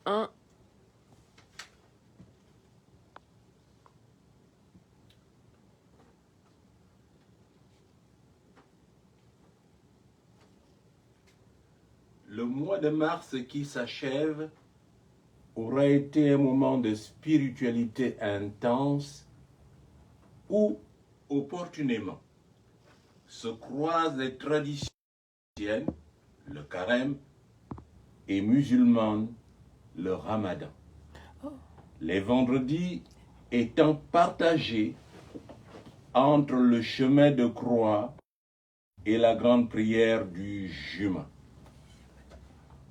1. Le mois de mars qui s'achève aura été un moment de spiritualité intense où, opportunément, se croisent les traditions chrétiennes, le carême, et musulmanes, le ramadan. Les vendredis étant partagés entre le chemin de croix et la grande prière du Juma.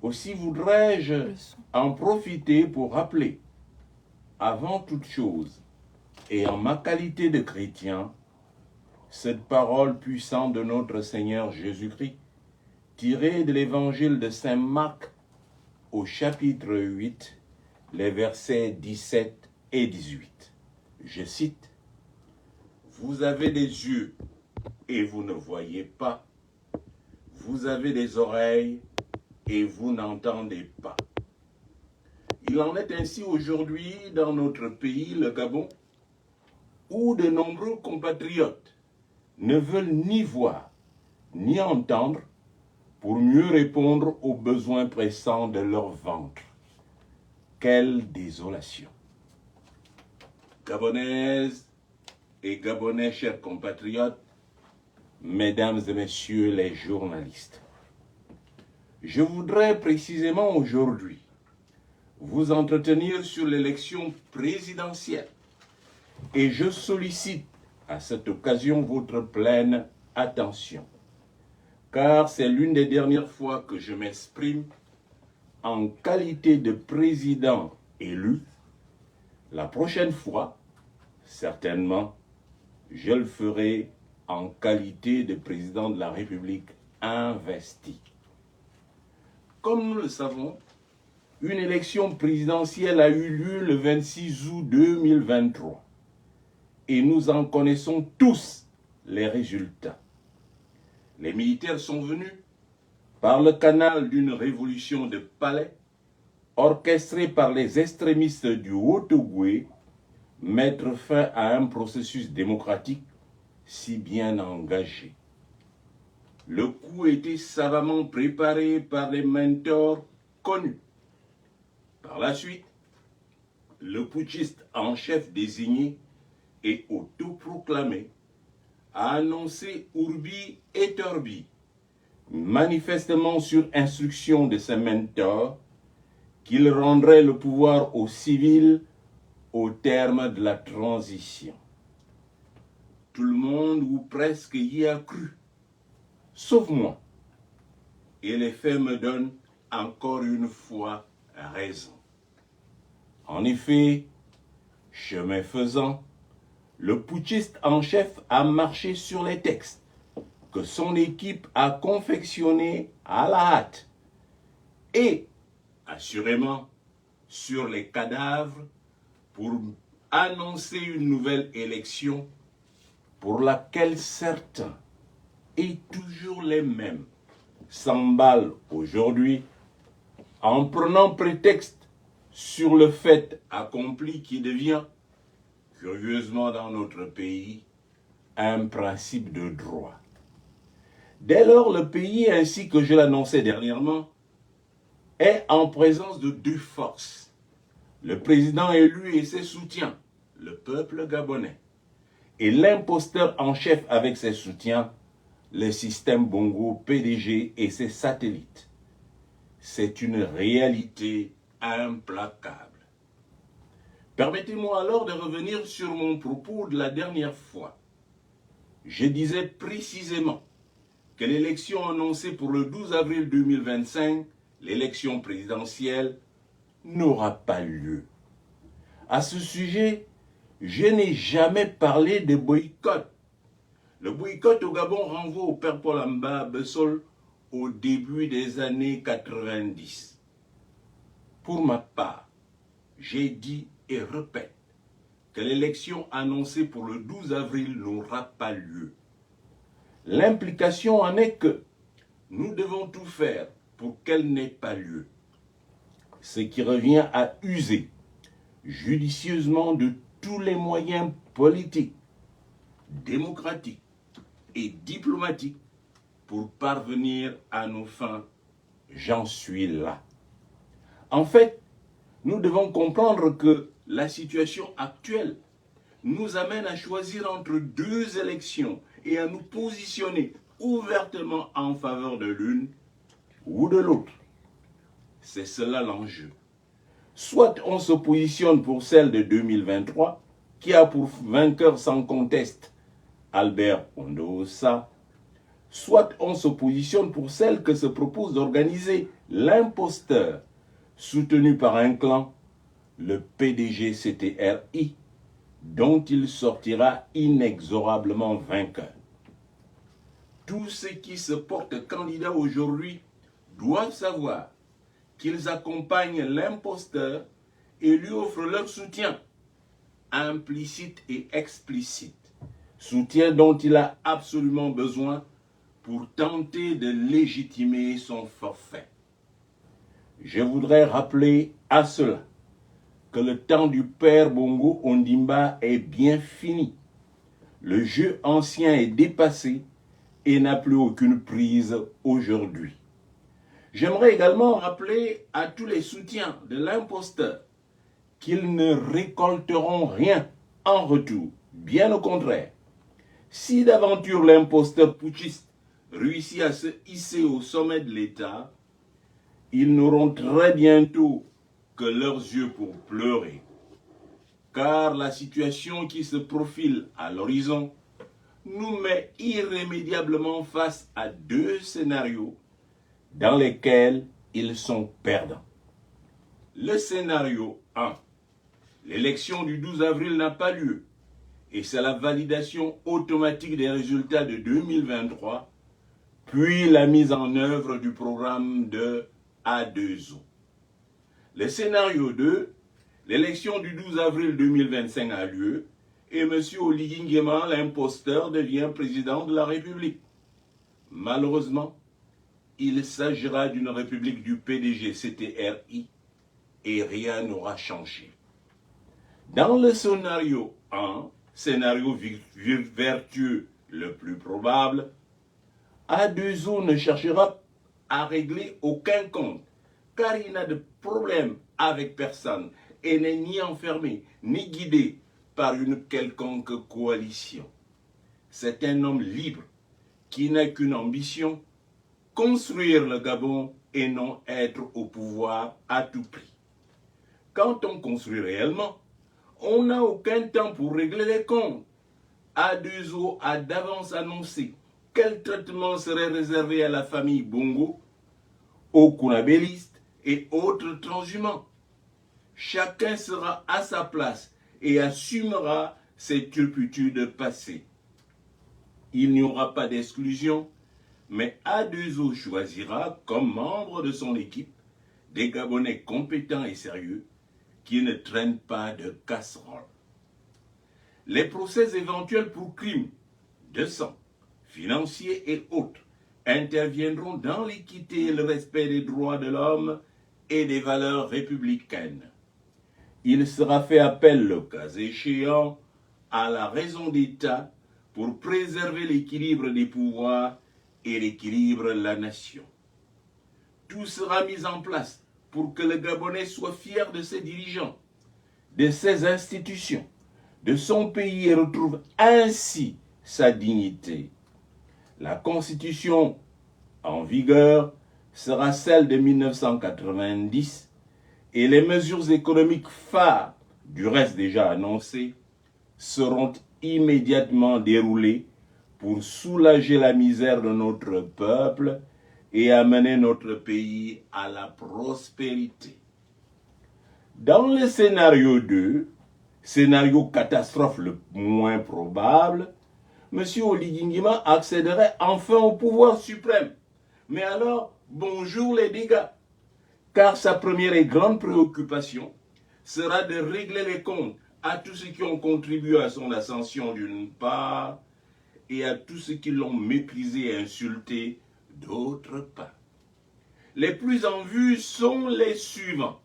Aussi voudrais-je en profiter pour rappeler, avant toute chose, et en ma qualité de chrétien, cette parole puissante de notre Seigneur Jésus-Christ, tirée de l'évangile de Saint Marc au chapitre 8, les versets 17 et 18. Je cite, « Vous avez des yeux et vous ne voyez pas, vous avez des oreilles et vous n'entendez pas. » Il en est ainsi aujourd'hui dans notre pays, le Gabon, où de nombreux compatriotes ne veulent ni voir ni entendre pour mieux répondre aux besoins pressants de leur ventre. Quelle désolation! Gabonaises et Gabonais, chers compatriotes, mesdames et messieurs les journalistes, je voudrais précisément aujourd'hui vous entretenir sur l'élection présidentielle et je sollicite à cette occasion votre pleine attention, car c'est l'une des dernières fois que je m'exprime en qualité de président élu. La prochaine fois, certainement, je le ferai en qualité de président de la République investi. Comme nous le savons, une élection présidentielle a eu lieu le 26 août 2023 et nous en connaissons tous les résultats. Les militaires sont venus par le canal d'une révolution de palais orchestrée par les extrémistes du Haut-Ogooué mettre fin à un processus démocratique si bien engagé. Le coup était savamment préparé par les mentors connus. Par la suite, le putschiste en chef désigné et autoproclamé a annoncé Urbi et Orbi, manifestement sur instruction de ses mentors, qu'il rendrait le pouvoir aux civils au terme de la transition. Tout le monde ou presque y a cru, sauf moi. Et les faits me donnent encore une fois raison. En effet, chemin faisant, le putschiste en chef a marché sur les textes que son équipe a confectionnés à la hâte et, assurément, sur les cadavres pour annoncer une nouvelle élection pour laquelle certains, et toujours les mêmes, s'emballent aujourd'hui en prenant prétexte sur le fait accompli qui devient, curieusement dans notre pays, un principe de droit. Dès lors, le pays, ainsi que je l'annonçais dernièrement, est en présence de deux forces. Le président élu et ses soutiens, le peuple gabonais, et l'imposteur en chef avec ses soutiens, le système Bongo PDG et ses satellites. C'est une réalité implacable. Permettez-moi alors de revenir sur mon propos de la dernière fois. Je disais précisément que l'élection annoncée pour le 12 avril 2025, l'élection présidentielle, n'aura pas lieu. À ce sujet, je n'ai jamais parlé de boycott. Le boycott au Gabon renvoie au père Paul Amba Bessol au début des années 90. Pour ma part, j'ai dit et répète que l'élection annoncée pour le 12 avril n'aura pas lieu. L'implication en est que nous devons tout faire pour qu'elle n'ait pas lieu. ce qui revient à user judicieusement de tous les moyens politiques, démocratiques et diplomatiques pour parvenir à nos fins. J'en suis là. En fait, nous devons comprendre que la situation actuelle nous amène à choisir entre deux élections et à nous positionner ouvertement en faveur de l'une ou de l'autre. C'est cela l'enjeu. Soit on se positionne pour celle de 2023, qui a pour vainqueur sans conteste Albert Ondoosa, soit on se positionne pour celle que se propose d'organiser l'imposteur, soutenu par un clan, le PDG CTRI, dont il sortira inexorablement vainqueur. Tous ceux qui se portent candidats aujourd'hui doivent savoir qu'ils accompagnent l'imposteur et lui offrent leur soutien, implicite et explicite, soutien dont il a absolument besoin pour tenter de légitimer son forfait. Je voudrais rappeler à cela que le temps du père Bongo Ondimba est bien fini. Le jeu ancien est dépassé et n'a plus aucune prise aujourd'hui. J'aimerais également rappeler à tous les soutiens de l'imposteur qu'ils ne récolteront rien en retour, bien au contraire. Si d'aventure l'imposteur putschiste réussit à se hisser au sommet de l'État, ils n'auront très bientôt que leurs yeux pour pleurer. Car la situation qui se profile à l'horizon nous met irrémédiablement face à deux scénarios dans lesquels ils sont perdants. Le scénario 1. L'élection du 12 avril n'a pas lieu et c'est la validation automatique des résultats de 2023, puis la mise en œuvre du programme de A2O. Le scénario 2. L'élection du 12 avril 2025 a lieu et M. Oligui Nguema, l'imposteur, devient président de la République. Malheureusement, il s'agira d'une république du PDG CTRI et rien n'aura changé. Dans le scénario 1, scénario vertueux le plus probable, A2O ne cherchera à régler aucun compte car il n'a de problème avec personne et n'est ni enfermé ni guidé par une quelconque coalition. C'est un homme libre qui n'a qu'une ambition, construire le Gabon et non être au pouvoir à tout prix. Quand on construit réellement, on n'a aucun temps pour régler les comptes. A2O a d'avance annoncé quel traitement serait réservé à la famille Bongo, aux Kounabélistes et autres transhumants. Chacun sera à sa place et assumera ses turpitudes passées. Il n'y aura pas d'exclusion, mais A2O choisira comme membre de son équipe des Gabonais compétents et sérieux qui ne traînent pas de casserole. Les procès éventuels pour crimes de sang, financiers et autres interviendront dans l'équité et le respect des droits de l'homme et des valeurs républicaines. Il sera fait appel, le cas échéant, à la raison d'État pour préserver l'équilibre des pouvoirs et l'équilibre de la nation. Tout sera mis en place pour que le Gabonais soit fier de ses dirigeants, de ses institutions, de son pays et retrouve ainsi sa dignité. La Constitution en vigueur sera celle de 1990 et les mesures économiques phares, du reste déjà annoncées, seront immédiatement déroulées pour soulager la misère de notre peuple et amener notre pays à la prospérité. Dans le scénario 2, scénario catastrophe le moins probable, M. Oligui Nguema accéderait enfin au pouvoir suprême. Mais alors, bonjour les dégâts, car sa première et grande préoccupation sera de régler les comptes à tous ceux qui ont contribué à son ascension d'une part, et à tous ceux qui l'ont méprisé et insulté d'autre part. Les plus en vue sont les suivants.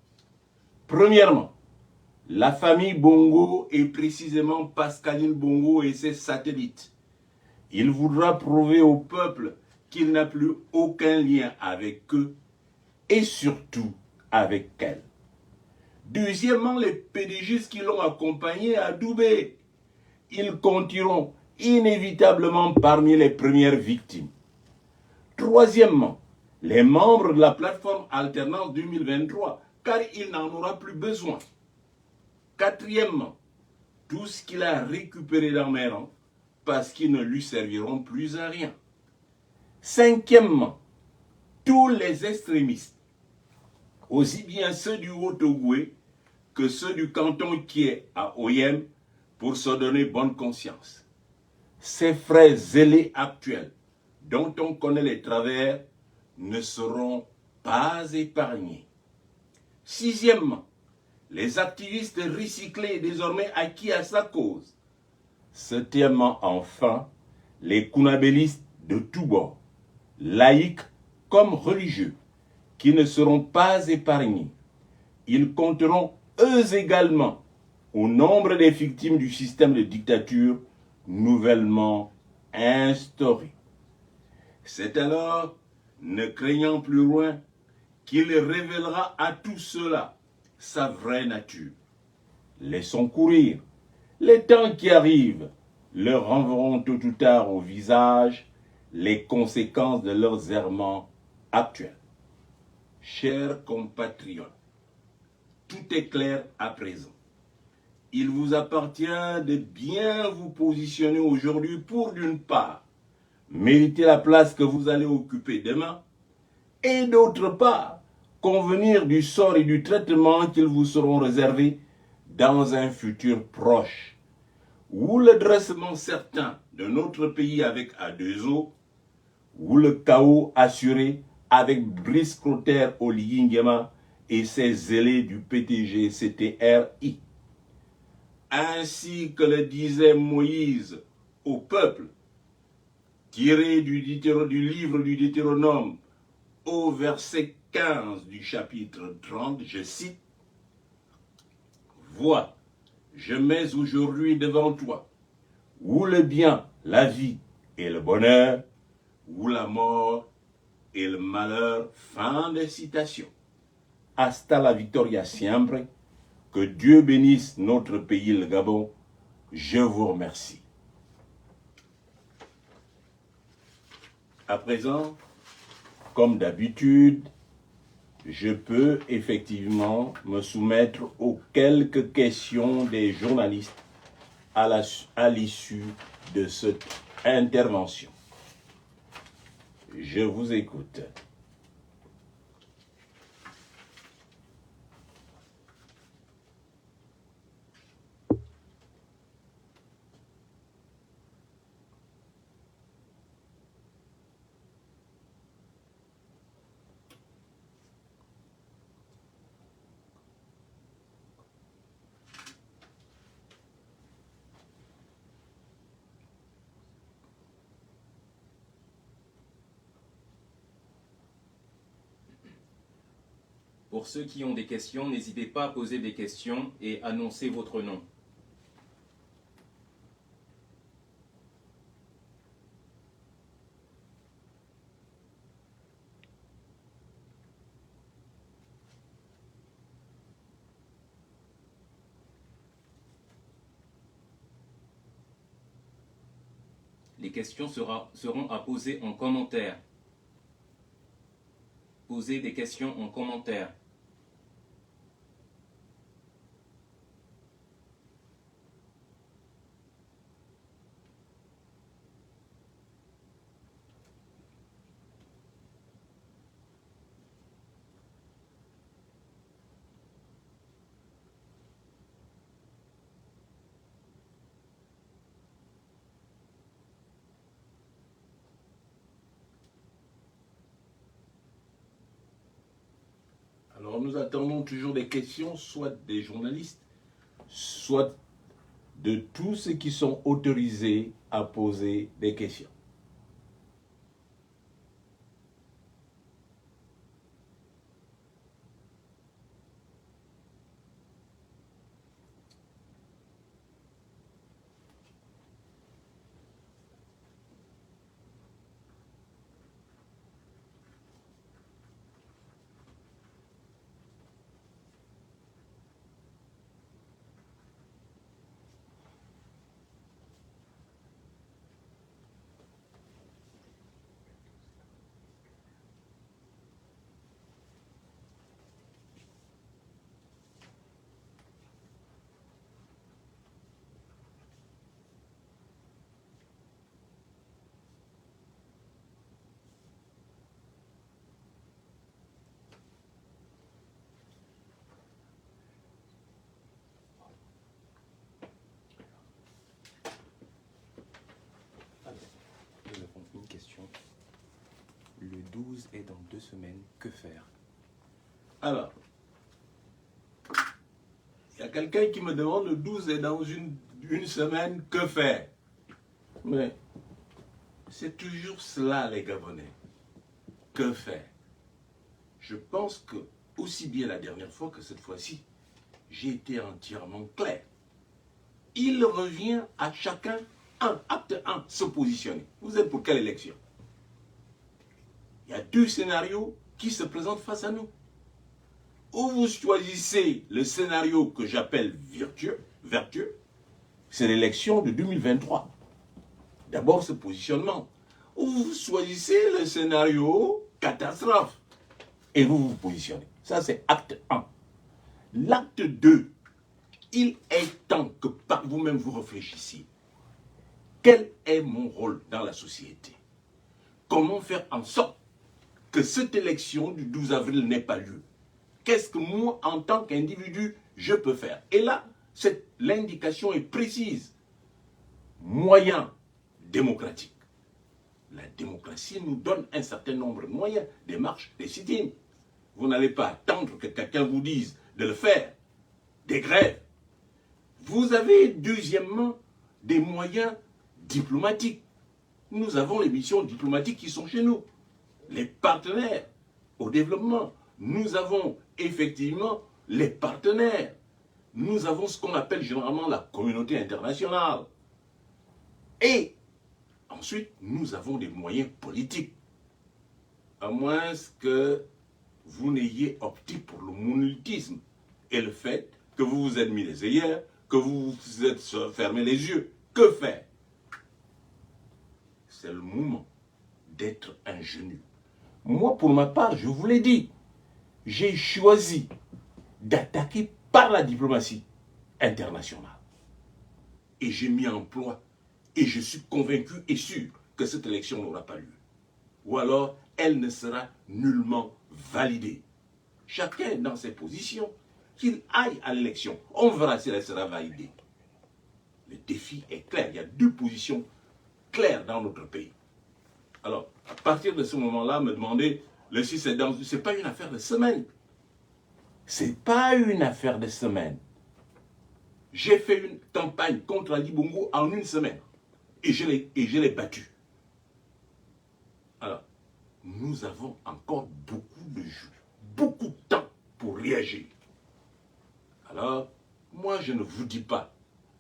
Premièrement, la famille Bongo et précisément Pascaline Bongo et ses satellites. Il voudra prouver au peuple qu'il n'a plus aucun lien avec eux et surtout avec elle. Deuxièmement, les pédigistes qui l'ont accompagné à Doubé. Ils compteront inévitablement parmi les premières victimes. Troisièmement, les membres de la plateforme Alternance 2023, car il n'en aura plus besoin. Quatrièmement, tout ce qu'il a récupéré dans mes rangs, parce qu'ils ne lui serviront plus à rien. Cinquièmement, tous les extrémistes, aussi bien ceux du Haut-Ogooué que ceux du canton qui est à Oyem, pour se donner bonne conscience. Ces frères zélés actuels, dont on connaît les travers, ne seront pas épargnés. Sixièmement, les activistes recyclés et désormais acquis à sa cause. Septièmement, enfin, les kounabélistes de tous bords, laïcs comme religieux, qui ne seront pas épargnés. Ils compteront eux également au nombre des victimes du système de dictature nouvellement instauré. C'est alors, ne craignant plus loin, qu'il révélera à tous ceux-là sa vraie nature. Laissons courir. Les temps qui arrivent leur renverront tôt ou tard au visage les conséquences de leurs errements actuels. Chers compatriotes, tout est clair à présent. Il vous appartient de bien vous positionner aujourd'hui pour, d'une part, mériter la place que vous allez occuper demain, et d'autre part, convenir du sort et du traitement qu'ils vous seront réservés dans un futur proche, ou le dressement certain de notre pays avec A2O, ou le chaos assuré avec Brice Clotaire Oligui et ses zélés du PTG-CTRI. Ainsi que le disait Moïse au peuple, tiré du livre du Deutéronome au verset 15 du chapitre 30, je cite, « Vois, je mets aujourd'hui devant toi, ou le bien, la vie et le bonheur, ou la mort et le malheur. » Fin de citation. Hasta la victoria siempre. Que Dieu bénisse notre pays, le Gabon. Je vous remercie. À présent, comme d'habitude, je peux effectivement me soumettre aux quelques questions des journalistes à l'issue de cette intervention. Je vous écoute. Pour ceux qui ont des questions, n'hésitez pas à poser des questions et annoncer votre nom. Les questions seront à poser en commentaire. Posez des questions en commentaire. Alors nous attendons toujours des questions, soit des journalistes, soit de tous ceux qui sont autorisés à poser des questions. 12 est dans 2 semaines, que faire? Alors, il y a quelqu'un qui me demande le 12 est dans une semaine, que faire? Mais c'est toujours cela les Gabonais. Que faire? Je pense que, aussi bien la dernière fois que cette fois-ci, j'ai été entièrement clair. Il revient à chacun, acte 1, se positionner. Vous êtes pour quelle élection? Il y a 2 scénarios qui se présentent face à nous. Ou vous choisissez le scénario que j'appelle vertueux, c'est l'élection de 2023. D'abord ce positionnement. Ou vous choisissez le scénario catastrophe et vous vous positionnez. Ça c'est acte 1. L'acte 2, il est temps que par vous-même vous réfléchissiez. Quel est mon rôle dans la société? Comment faire en sorte que cette élection du 12 avril n'ait pas lieu? Qu'est-ce que moi, en tant qu'individu, je peux faire? Et là, l'indication est précise. Moyens démocratiques. La démocratie nous donne un certain nombre de moyens, des marches, des sit-ins. Vous n'allez pas attendre que quelqu'un vous dise de le faire. Des grèves. Vous avez, deuxièmement, des moyens diplomatiques. Nous avons les missions diplomatiques qui sont chez nous. Les partenaires au développement. Nous avons effectivement les partenaires. Nous avons ce qu'on appelle généralement la communauté internationale. Et ensuite, nous avons des moyens politiques. À moins que vous n'ayez opté pour le monolithisme et le fait que vous vous êtes mis les œillères, que vous vous êtes fermé les yeux. Que faire? C'est le moment d'être ingénu. Moi, pour ma part, je vous l'ai dit, j'ai choisi d'attaquer par la diplomatie internationale. Et j'ai mis en emploi, et je suis convaincu et sûr que cette élection n'aura pas lieu. Ou alors, elle ne sera nullement validée. Chacun dans ses positions, qu'il aille à l'élection. On verra si elle sera validée. Le défi est clair. Il y a 2 positions claires dans notre pays. Alors, à partir de ce moment-là, me demander, le 6 est dans... Ce n'est pas une affaire de semaine. Ce n'est pas une affaire de semaine. J'ai fait une campagne contre Ali Bongo en 1 semaine. Et je l'ai battu. Alors, nous avons encore beaucoup de jours, beaucoup de temps pour réagir. Alors, moi je ne vous dis pas,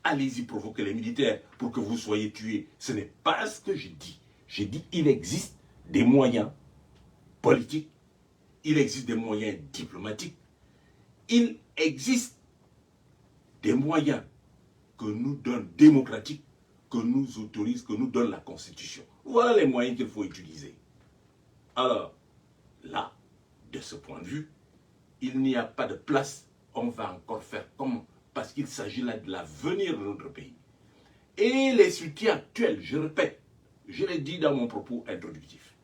allez-y provoquer les militaires pour que vous soyez tués. Ce n'est pas ce que j'ai dit. J'ai dit il existe des moyens politiques, il existe des moyens diplomatiques, il existe des moyens que nous donne démocratiques, que nous autorise, que nous donne la Constitution. Voilà les moyens qu'il faut utiliser. Alors, là, de ce point de vue, il n'y a pas de place. On va encore faire comment? Parce qu'il s'agit là de l'avenir de notre pays. Et les soutiens actuels, je répète, je l'ai dit dans mon propos introductif,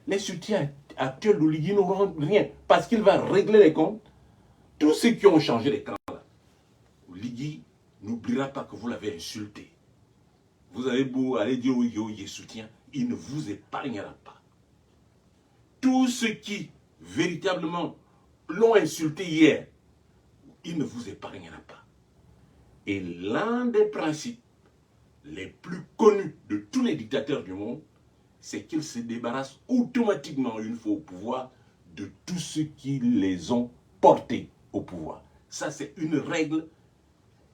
les soutiens actuels d'Oligui n'auront rien parce qu'il va régler les comptes. Tous ceux qui ont changé les camps là, Oligui n'oubliera pas que vous l'avez insulté. Vous avez beau aller dire oui, il soutien, il ne vous épargnera pas. Tous ceux qui véritablement l'ont insulté hier, il ne vous épargnera pas. Et l'un des principes les plus connus de tous les dictateurs du monde, c'est qu'ils se débarrassent automatiquement, une fois au pouvoir, de tous ceux qui les ont portés au pouvoir. Ça, c'est une règle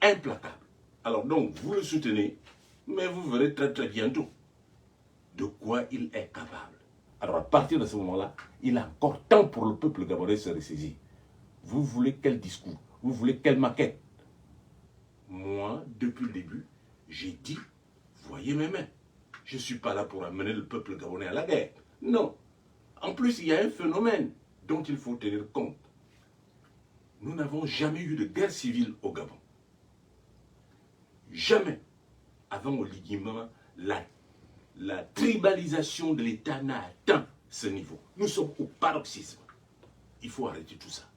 implacable. Alors donc, vous le soutenez, mais vous verrez très très bientôt de quoi il est capable. Alors à partir de ce moment-là, il a encore temps pour le peuple gabonais de se ressaisir. Vous voulez quel discours? Vous voulez quelle maquette? Moi, depuis le début, j'ai dit, voyez mes mains. Je ne suis pas là pour amener le peuple gabonais à la guerre. Non. En plus, il y a un phénomène dont il faut tenir compte. Nous n'avons jamais eu de guerre civile au Gabon. Jamais. Avant Oligui Nguema, la tribalisation de l'État n'a atteint ce niveau. Nous sommes au paroxysme. Il faut arrêter tout ça.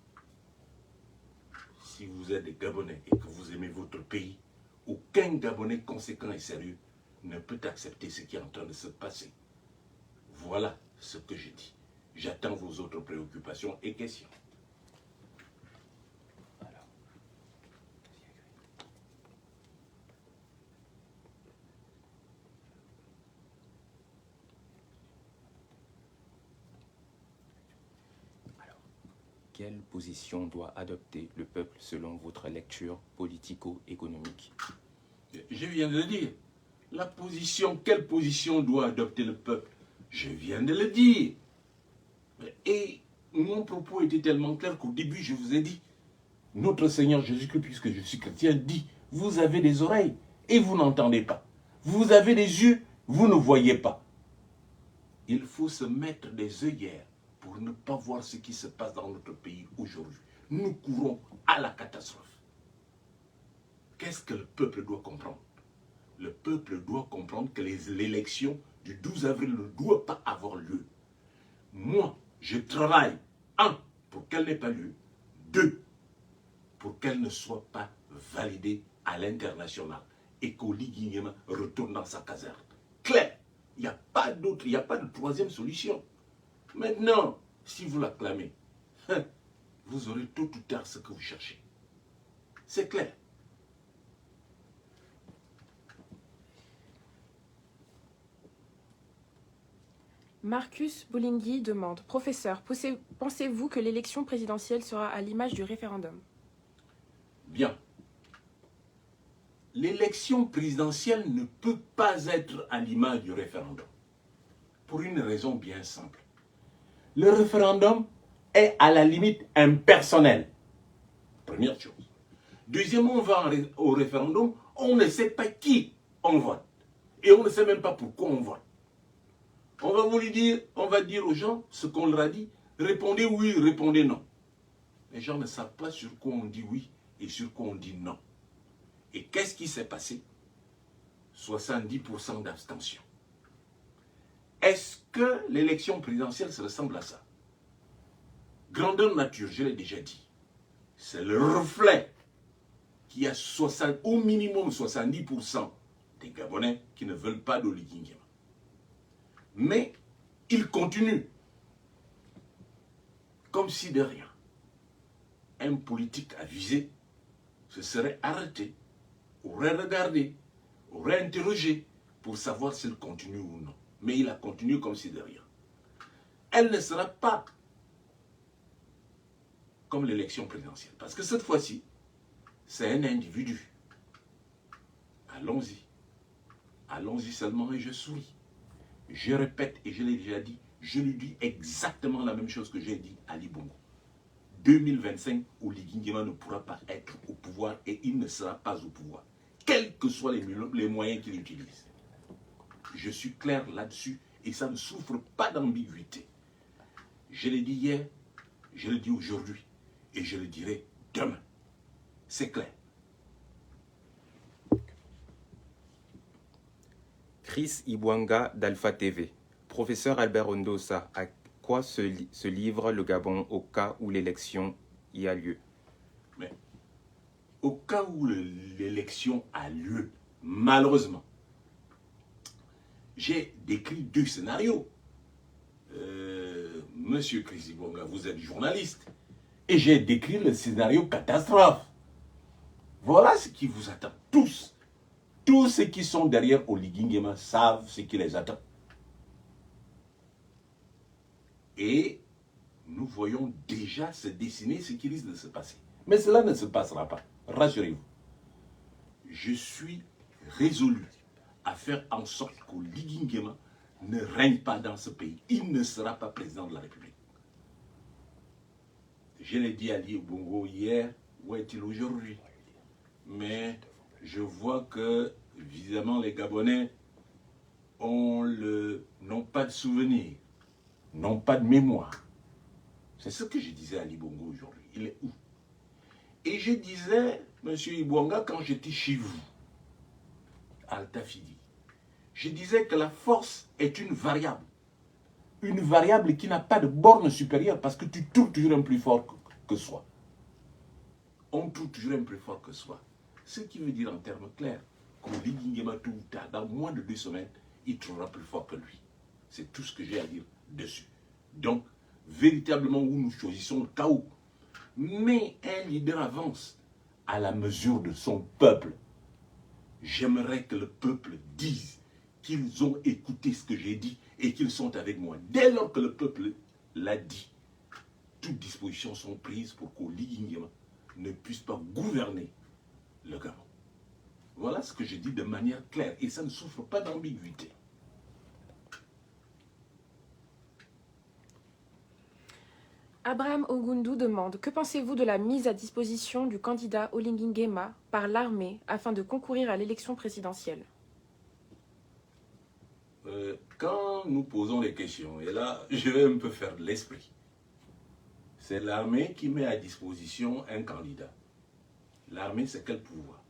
Si vous êtes des Gabonais et que vous aimez votre pays, aucun Gabonais conséquent et sérieux ne peut accepter ce qui est en train de se passer. Voilà ce que je dis. J'attends vos autres préoccupations et questions. Quelle position doit adopter le peuple selon votre lecture politico-économique? Je viens de le dire. Quelle position doit adopter le peuple? Je viens de le dire. Et mon propos était tellement clair qu'au début, je vous ai dit, notre Seigneur Jésus-Christ, puisque je suis chrétien, dit, vous avez des oreilles et vous n'entendez pas. Vous avez des yeux, vous ne voyez pas. Il faut se mettre des œillères pour ne pas voir ce qui se passe dans notre pays aujourd'hui. Nous courons à la catastrophe. Qu'est-ce que le peuple doit comprendre? Le peuple doit comprendre que l'élection du 12 avril ne doit pas avoir lieu. Moi, je travaille, 1, pour qu'elle n'ait pas lieu, 2, pour qu'elle ne soit pas validée à l'international et qu'Oligui Nguema retourne dans sa caserne. Clair, il n'y a pas d'autre, il n'y a pas de troisième solution. Maintenant, si vous l'acclamez, vous aurez tôt ou tard ce que vous cherchez. C'est clair. Marcus Boulingui demande, professeur, pensez-vous que l'élection présidentielle sera à l'image du référendum? Bien. L'élection présidentielle ne peut pas être à l'image du référendum. Pour une raison bien simple. Le référendum est à la limite impersonnel. Première chose. Deuxièmement, on va au référendum, on ne sait pas qui on vote. Et on ne sait même pas pourquoi on vote. On va vous le dire, on va dire aux gens ce qu'on leur a dit. Répondez oui, répondez non. Les gens ne savent pas sur quoi on dit oui et sur quoi on dit non. Et qu'est-ce qui s'est passé? 70% d'abstention. Est-ce que l'élection présidentielle se ressemble à ça? Grandeur nature, je l'ai déjà dit. C'est le reflet qu'il y a au minimum 70% des Gabonais qui ne veulent pas d'Oligui Nguema. Mais il continue. Comme si de rien. Un politique avisé se serait arrêté, aurait regardé, aurait interrogé pour savoir s'il continue ou non. Mais il a continué comme si de rien. Elle ne sera pas comme l'élection présidentielle. Parce que cette fois-ci, c'est un individu. Allons-y. Allons-y seulement et je souris. Je répète et je l'ai déjà dit, je lui dis exactement la même chose que j'ai dit à Ali Bongo. 2025, Oligui Nguema ne pourra pas être au pouvoir et il ne sera pas au pouvoir. Quels que soient les moyens qu'il utilise. Je suis clair là-dessus et ça ne souffre pas d'ambiguïté. Je l'ai dit hier, je le dis aujourd'hui et je le dirai demain. C'est clair. Chris Ibwanga d'Alpha TV. Professeur Albert Ondosa, à quoi se livre le Gabon au cas où l'élection y a lieu? Mais au cas où l'élection a lieu, malheureusement, j'ai décrit 2 scénarios. Monsieur Chris Ibwanga, vous êtes journaliste. Et j'ai décrit le scénario catastrophe. Voilà ce qui vous attend. Tous. Tous ceux qui sont derrière Oligui Nguema savent ce qui les attend. Et nous voyons déjà se dessiner ce qui risque de se passer. Mais cela ne se passera pas. Rassurez-vous. Je suis résolu à faire en sorte qu'Oligui Nguema ne règne pas dans ce pays. Il ne sera pas président de la République. Je l'ai dit à Ali Bongo hier, où est-il aujourd'hui? Mais je vois que, évidemment, les Gabonais n'ont pas de souvenir, n'ont pas de mémoire. C'est ce que je disais à Ali Bongo aujourd'hui. Il est où? Et je disais, monsieur Ibwanga, quand j'étais chez vous, à Altafidi, je disais que la force est une variable. Une variable qui n'a pas de borne supérieure parce que tu tournes toujours un plus fort que soi. On tourne toujours un plus fort que soi. Ce qui veut dire en termes clairs qu'Oligui Nguema, tout ou tard, dans moins de 2 semaines, il trouvera plus fort que lui. C'est tout ce que j'ai à dire dessus. Donc, véritablement où nous choisissons le chaos. Mais un leader avance à la mesure de son peuple. J'aimerais que le peuple dise qu'ils ont écouté ce que j'ai dit et qu'ils sont avec moi. Dès lors que le peuple l'a dit, toutes dispositions sont prises pour qu'Oligui Nguema ne puisse pas gouverner le Gabon. Voilà ce que je dis de manière claire et ça ne souffre pas d'ambiguïté. Abraham Ogundu demande: que pensez-vous de la mise à disposition du candidat Oligui Nguema par l'armée afin de concourir à l'élection présidentielle? Quand nous posons des questions, et là je vais un peu faire de l'esprit, c'est l'armée qui met à disposition un candidat. L'armée, c'est quel pouvoir?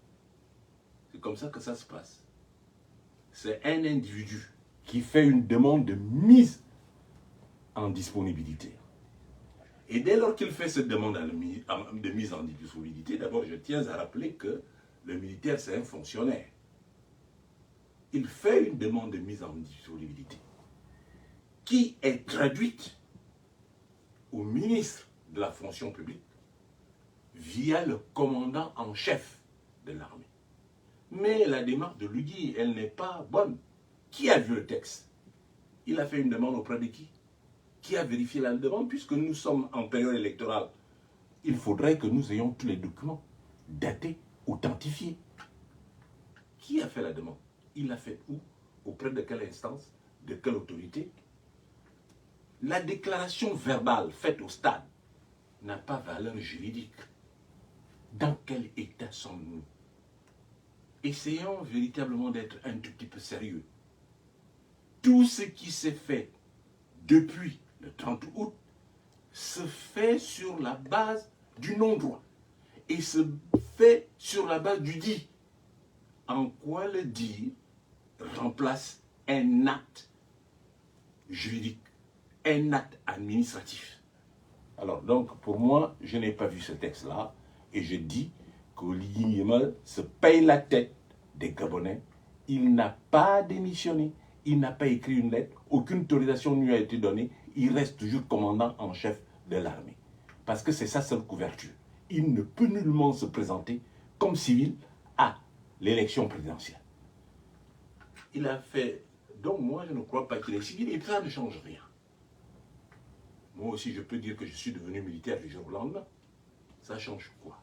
C'est comme ça que ça se passe. C'est un individu qui fait une demande de mise en disponibilité. Et dès lors qu'il fait cette demande de mise en disponibilité, d'abord je tiens à rappeler que le militaire c'est un fonctionnaire. Il fait une demande de mise en disponibilité qui est traduite au ministre de la fonction publique via le commandant en chef de l'armée. Mais la démarche de Lugui, elle n'est pas bonne. Qui a vu le texte? Il a fait une demande auprès de qui? Qui a vérifié la demande? Puisque nous sommes en période électorale, il faudrait que nous ayons tous les documents datés, authentifiés. Qui a fait la demande? Il l'a fait où? Auprès de quelle instance? De quelle autorité? La déclaration verbale faite au stade n'a pas valeur juridique. Dans quel état sommes-nous? Essayons véritablement d'être un tout petit peu sérieux. Tout ce qui s'est fait depuis le 30 août se fait sur la base du non-droit et se fait sur la base du dit. En quoi le dire remplace un acte juridique, un acte administratif? Alors donc, pour moi, je n'ai pas vu ce texte-là et je dis qu'Oligui Nguema se paye la tête des Gabonais. Il n'a pas démissionné, il n'a pas écrit une lettre, aucune autorisation ne lui a été donnée. Il reste toujours commandant en chef de l'armée. Parce que c'est sa seule couverture. Il ne peut nullement se présenter comme civil à l'élection présidentielle. Il a fait... Donc moi, je ne crois pas qu'il est civil et ça ne change rien. Moi aussi, je peux dire que je suis devenu militaire du jour au lendemain. Ça change quoi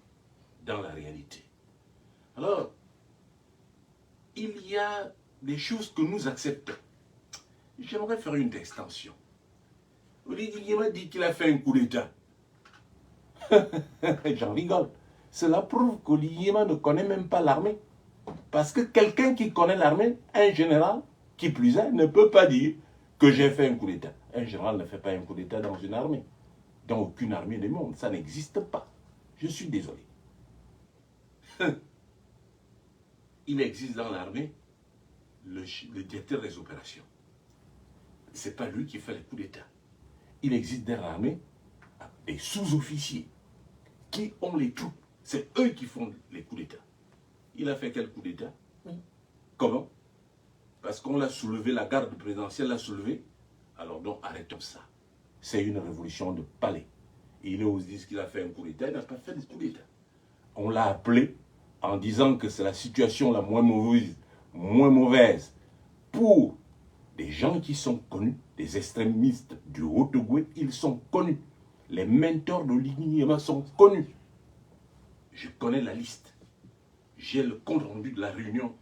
dans la réalité? Alors, il y a des choses que nous acceptons. J'aimerais faire une extension. Oligui Nguema dit qu'il a fait un coup d'État. J'en rigole. Cela prouve qu'Oligui Nguema ne connaît même pas l'armée. Parce que quelqu'un qui connaît l'armée, un général, qui plus est, ne peut pas dire que j'ai fait un coup d'État. Un général ne fait pas un coup d'État dans une armée. Dans aucune armée du monde. Ça n'existe pas. Je suis désolé. Il existe dans l'armée le directeur des opérations. Ce n'est pas lui qui fait les coups d'État. Il existe dans l'armée des sous-officiers qui ont les troupes. C'est eux qui font les coups d'État. Il a fait quel coup d'État? Comment? Parce qu'on l'a soulevé, la garde présidentielle l'a soulevé. Alors donc arrêtons ça. C'est une révolution de palais. Et il ose dire qu'il a fait un coup d'État, il n'a pas fait de coup d'État. On l'a appelé en disant que c'est la situation la moins mauvaise pour des gens qui sont connus, des extrémistes du Haut-Ogooué, ils sont connus. Les mentors d'Oligui Nguema sont connus. Je connais la liste. J'ai le compte rendu de la réunion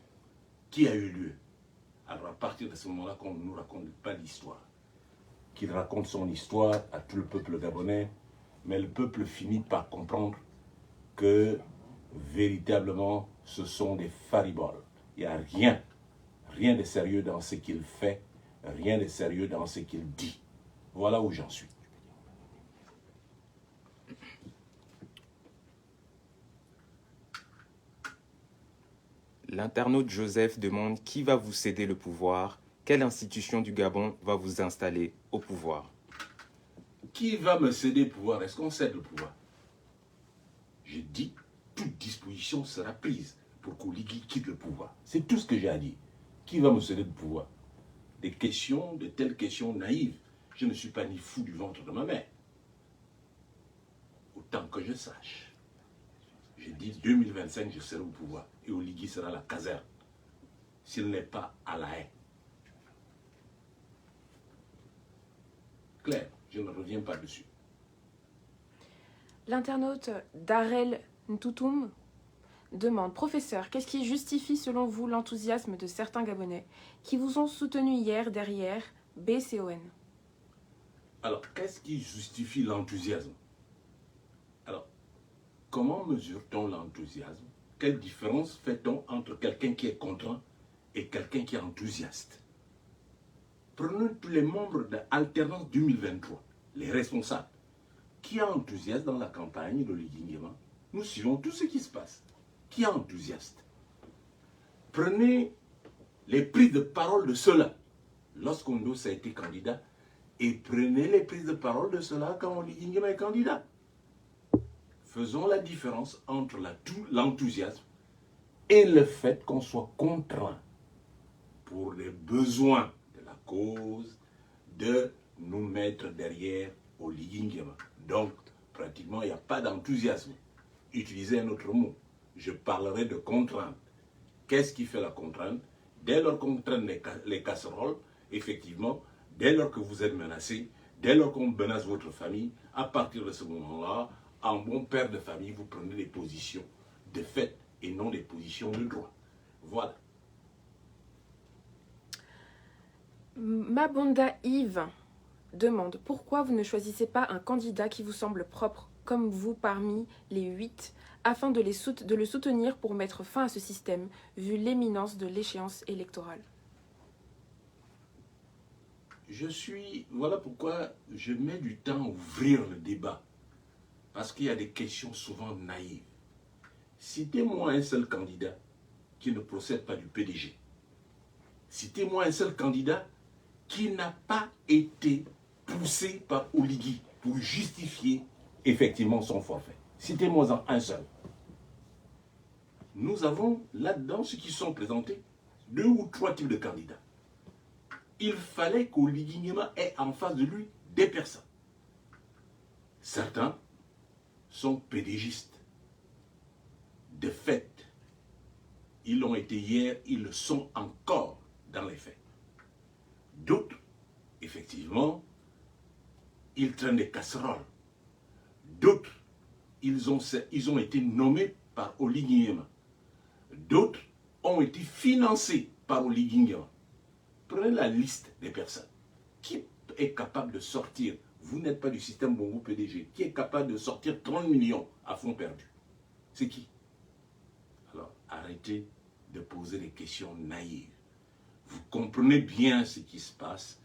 qui a eu lieu. Alors à partir de ce moment-là, qu'on ne nous raconte pas l'histoire. Qu'il raconte son histoire à tout le peuple gabonais, mais le peuple finit par comprendre que véritablement ce sont des fariboles. Il n'y a rien de sérieux dans ce qu'il fait, rien de sérieux dans ce qu'il dit. Voilà où j'en suis. L'internaute Joseph demande qui va vous céder le pouvoir? Quelle institution du Gabon va vous installer au pouvoir? Qui va me céder le pouvoir? Est-ce qu'on cède le pouvoir? Je dis, toute disposition sera prise pour qu'Oligui quitte le pouvoir. C'est tout ce que j'ai à dire. Qui va me céder le pouvoir? Des questions, de telles questions naïves. Je ne suis pas ni fou du ventre de ma mère. Autant que je sache. Je dis 2025, je serai au pouvoir. Et Oligui sera la caserne. S'il n'est pas à la haie. Claire, je ne reviens pas dessus. L'internaute Darel Ntoutoum demande: Professeur, qu'est-ce qui justifie selon vous l'enthousiasme de certains Gabonais qui vous ont soutenu hier derrière BCON? Alors, qu'est-ce qui justifie l'enthousiasme? Alors, comment mesure-t-on l'enthousiasme? Quelle différence fait-on entre quelqu'un qui est content et quelqu'un qui est enthousiaste? Prenons tous les membres de l'alternance 2023, les responsables. Qui est enthousiaste dans la campagne de Oligui Nguema? Nous suivons tout ce qui se passe. Qui est enthousiaste? Prenez les prises de parole de ceux-là, lorsqu'Ondos a été candidat, et prenez les prises de parole de ceux-là quand Oligui Nguema est candidat. Faisons la différence entre l'enthousiasme et le fait qu'on soit contraint pour les besoins de la cause de nous mettre derrière Oligui Nguema. Donc, pratiquement, il n'y a pas d'enthousiasme. Utilisez un autre mot. Je parlerai de contrainte. Qu'est-ce qui fait la contrainte? Dès lors qu'on traîne les casseroles, effectivement, dès lors que vous êtes menacé, dès lors qu'on menace votre famille, à partir de ce moment-là, en bon père de famille, vous prenez des positions de fait et non des positions de droit. Voilà. Mabonda Yves demande: pourquoi vous ne choisissez pas un candidat qui vous semble propre comme vous parmi les 8 afin de le soutenir pour mettre fin à ce système vu l'éminence de l'échéance électorale? Voilà pourquoi je mets du temps à ouvrir le débat. Parce qu'il y a des questions souvent naïves. Citez-moi un seul candidat qui ne procède pas du PDG. Citez-moi un seul candidat qui n'a pas été poussé par Oligui pour justifier effectivement son forfait. Citez-moi un seul. Nous avons là-dedans ceux qui sont présentés 2 ou 3 types de candidats. Il fallait qu'Oligui Nguema ait en face de lui des personnes. Certains sont PDGistes. De fait, ils l'ont été hier, ils le sont encore dans les faits. D'autres, effectivement, ils traînent des casseroles. D'autres, ils ont été nommés par Oligui Nguema. D'autres ont été financés par Oligui Nguema. Prenez la liste des personnes. Qui est capable de sortir? Vous n'êtes pas du système Bongo PDG. Qui est capable de sortir 30 millions à fonds perdus? C'est qui? Alors, arrêtez de poser des questions naïves. Vous comprenez bien ce qui se passe,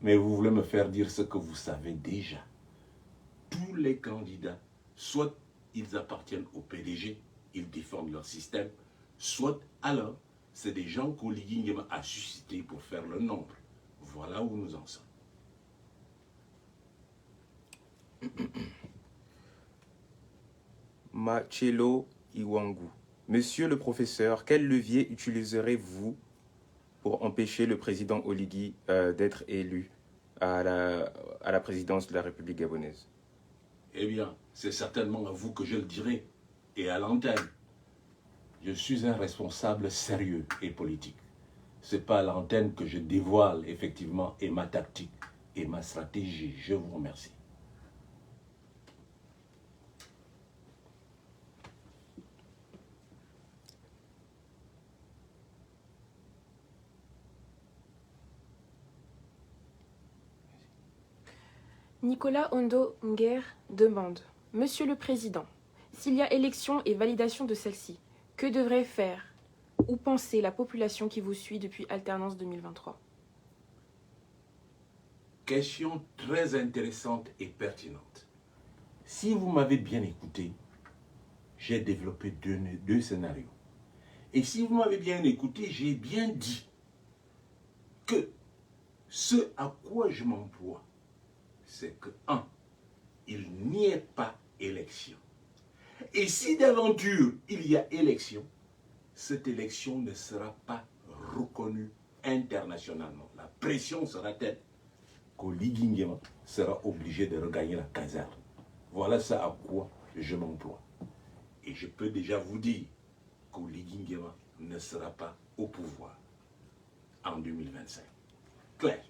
mais vous voulez me faire dire ce que vous savez déjà. Tous les candidats, soit ils appartiennent au PDG, ils défendent leur système, soit alors, c'est des gens qu'Oligui Nguema a suscités pour faire le nombre. Voilà où nous en sommes. Machelo Iwangu. Monsieur le professeur, quel levier utiliserez-vous pour empêcher le président Oligui d'être élu à la présidence de la République gabonaise? Eh bien, c'est certainement à vous que je le dirai, et à l'antenne. Je suis un responsable sérieux et politique. Ce n'est pas à l'antenne que je dévoile effectivement et ma tactique et ma stratégie. Je vous remercie. Nicolas Ondo Nguer demande: Monsieur le Président, s'il y a élection et validation de celle-ci, que devrait faire ou penser la population qui vous suit depuis Alternance 2023? Question très intéressante et pertinente. Si vous m'avez bien écouté, j'ai développé deux scénarios. Et si vous m'avez bien écouté, j'ai bien dit que ce à quoi je m'emploie, c'est que, 1, il n'y ait pas élection. Et si d'aventure il y a élection, cette élection ne sera pas reconnue internationalement. La pression sera telle qu'Oligui Nguema sera obligé de regagner la caserne. Voilà ça à quoi je m'emploie. Et je peux déjà vous dire qu'Oligui Nguema ne sera pas au pouvoir en 2025. Claire.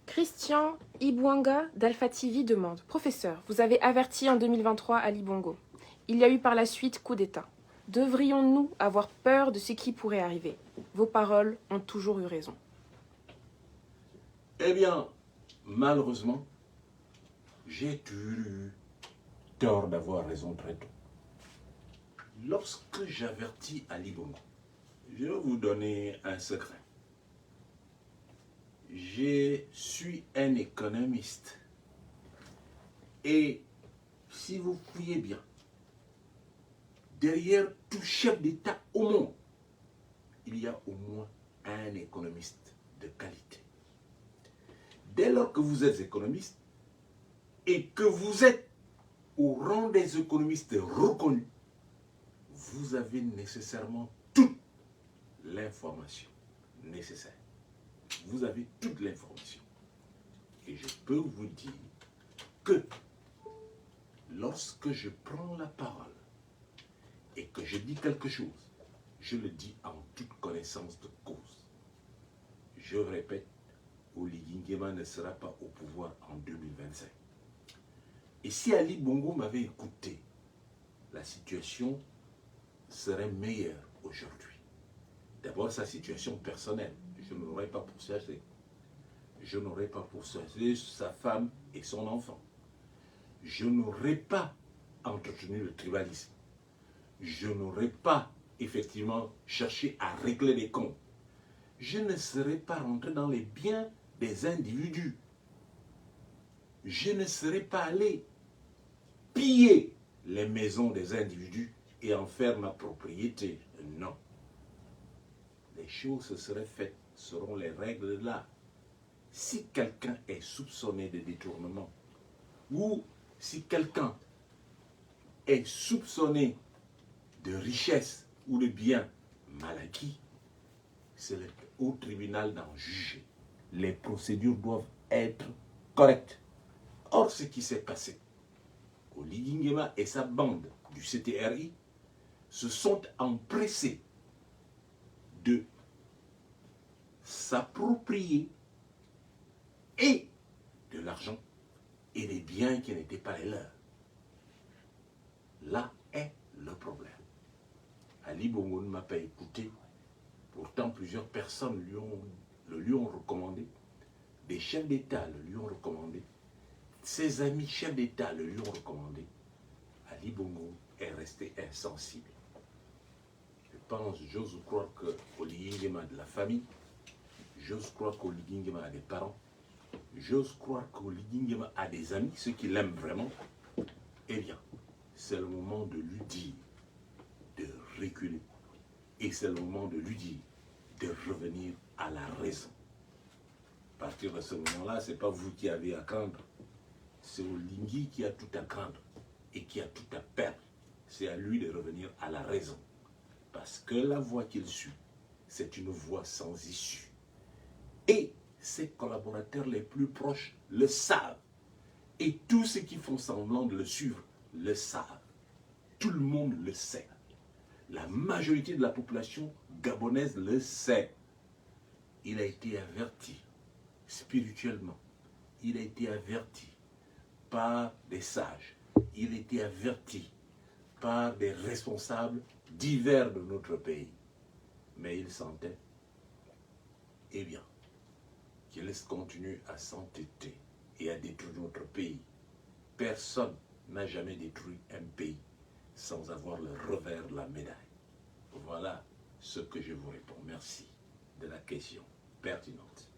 Christian Ibwanga d'Alpha TV demande: Professeur, vous avez averti en 2023 Ali Bongo. Il y a eu par la suite coup d'État. Devrions-nous avoir peur de ce qui pourrait arriver? Vos paroles ont toujours eu raison. Eh bien, malheureusement, j'ai toujours eu tort d'avoir raison très tôt. Lorsque j'avertis Ali Bongo, je vais vous donner un secret. Je suis un économiste. Et si vous fouillez bien, derrière tout chef d'État au monde, il y a au moins un économiste de qualité. Dès lors que vous êtes économiste et que vous êtes au rang des économistes reconnus, vous avez nécessairement toute l'information nécessaire. Vous avez toute l'information. Et je peux vous dire que lorsque je prends la parole et que je dis quelque chose, je le dis en toute connaissance de cause. Je répète, Oligui Nguema ne sera pas au pouvoir en 2025. Et si Ali Bongo m'avait écouté, la situation serait meilleure aujourd'hui. D'abord, sa situation personnelle. Je n'aurais pas pourchassé. Je n'aurais pas pourchassé sa femme et son enfant. Je n'aurais pas entretenu le tribalisme. Je n'aurais pas effectivement cherché à régler les comptes. Je ne serais pas rentré dans les biens des individus. Je ne serais pas allé piller les maisons des individus et en faire ma propriété. Non. Les choses se seraient faites selon les règles de l'art. Si quelqu'un est soupçonné de détournement ou si quelqu'un est soupçonné de richesse ou de biens mal acquis, c'est au tribunal d'en juger. Les procédures doivent être correctes. Or, ce qui s'est passé, Oligui Nguema et sa bande du CTRI se sont empressés de s'approprier et de l'argent et des biens qui n'étaient pas les leurs. Là est le problème. Ali Bongo ne m'a pas écouté. Pourtant, plusieurs personnes le lui ont recommandé. Des chefs d'État le lui ont recommandé. Ses amis chefs d'État le lui ont recommandé. Ali Bongo est resté insensible. Je pense, j'ose croire que Oligui Nguema a de la famille. J'ose croire qu'Oligui Nguema a des parents. J'ose croire qu'Oligui Nguema a des amis, ceux qui l'aiment vraiment. Eh bien, c'est le moment de lui dire de reculer. Et c'est le moment de lui dire de revenir à la raison. À partir de ce moment-là, ce n'est pas vous qui avez à craindre. C'est Oligui qui a tout à craindre et qui a tout à perdre. C'est à lui de revenir à la raison. Parce que la voie qu'il suit, c'est une voie sans issue. Et ses collaborateurs les plus proches le savent. Et tous ceux qui font semblant de le suivre le savent. Tout le monde le sait. La majorité de la population gabonaise le sait. Il a été averti spirituellement. Il a été averti par des sages. Il a été averti par des responsables divers de notre pays. Mais il sentait, eh bien, qu'il continue à s'entêter et à détruire notre pays. Personne n'a jamais détruit un pays sans avoir le revers de la médaille. Voilà ce que je vous réponds. Merci de la question pertinente.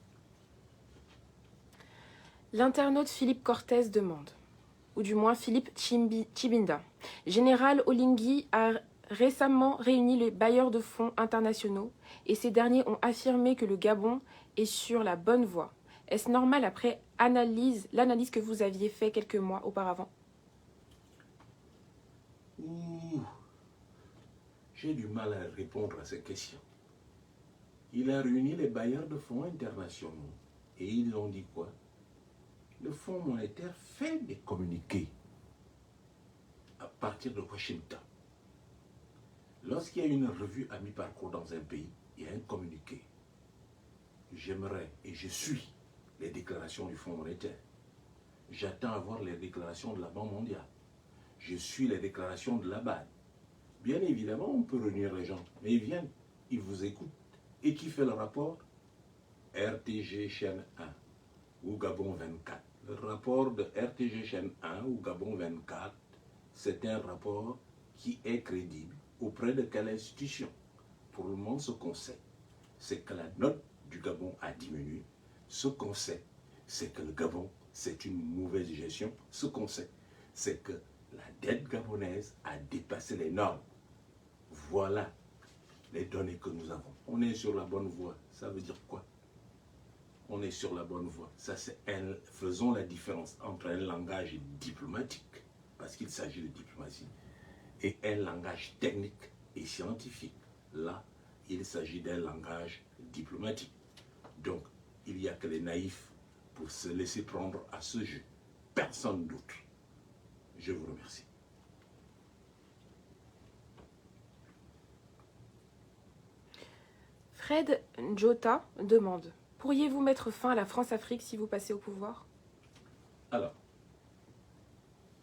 L'internaute Philippe Cortez demande, ou du moins Philippe Chibinda. Général Oligui a récemment réuni les bailleurs de fonds internationaux et ces derniers ont affirmé que le Gabon est sur la bonne voie. Est-ce normal après l'analyse que vous aviez faite quelques mois auparavant? J'ai du mal à répondre à ces questions. il a réuni les bailleurs de fonds internationaux et ils ont dit quoi? Le Fonds monétaire fait des communiqués à partir de Washington. Lorsqu'il y a une revue à mi-parcours dans un pays, il y a un communiqué. J'aimerais et je suis les déclarations du Fonds monétaire. J'attends à voir les déclarations de la Banque mondiale. Je suis les déclarations de la BAD. Bien évidemment, on peut réunir les gens, mais ils viennent, ils vous écoutent. Et qui fait le rapport? RTG chaîne 1 ou Gabon 24. Le rapport de RTG chaîne 1 ou Gabon 24, c'est un rapport qui est crédible. Auprès de quelle institution? Pour le moment, ce qu'on sait, c'est que la note du Gabon a diminué. Ce qu'on sait, c'est que le Gabon, c'est une mauvaise gestion. Ce qu'on sait, c'est que la dette gabonaise a dépassé les normes. Voilà les données que nous avons. On est sur la bonne voie. Ça veut dire quoi? On est sur la bonne voie. Faisons la différence entre un langage diplomatique, parce qu'il s'agit de diplomatie, et un langage technique et scientifique. Là, il s'agit d'un langage diplomatique. Donc, il n'y a que les naïfs pour se laisser prendre à ce jeu. Personne d'autre. Je vous remercie. Fred Njota demande: pourriez-vous mettre fin à la France-Afrique si vous passez au pouvoir? Alors,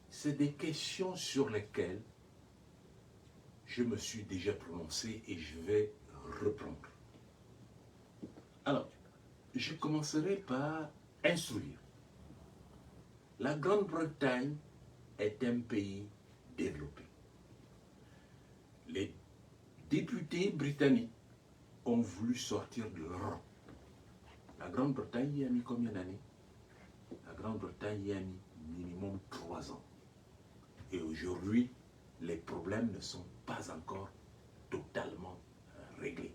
c'est des questions sur lesquelles je me suis déjà prononcé et je vais reprendre. Alors, je commencerai par instruire. La Grande-Bretagne est un pays développé. Les députés britanniques ont voulu sortir de l'Europe. La Grande-Bretagne y a mis combien d'années? La Grande-Bretagne y a mis minimum 3 ans. Et aujourd'hui, les problèmes ne sont pas encore totalement réglés.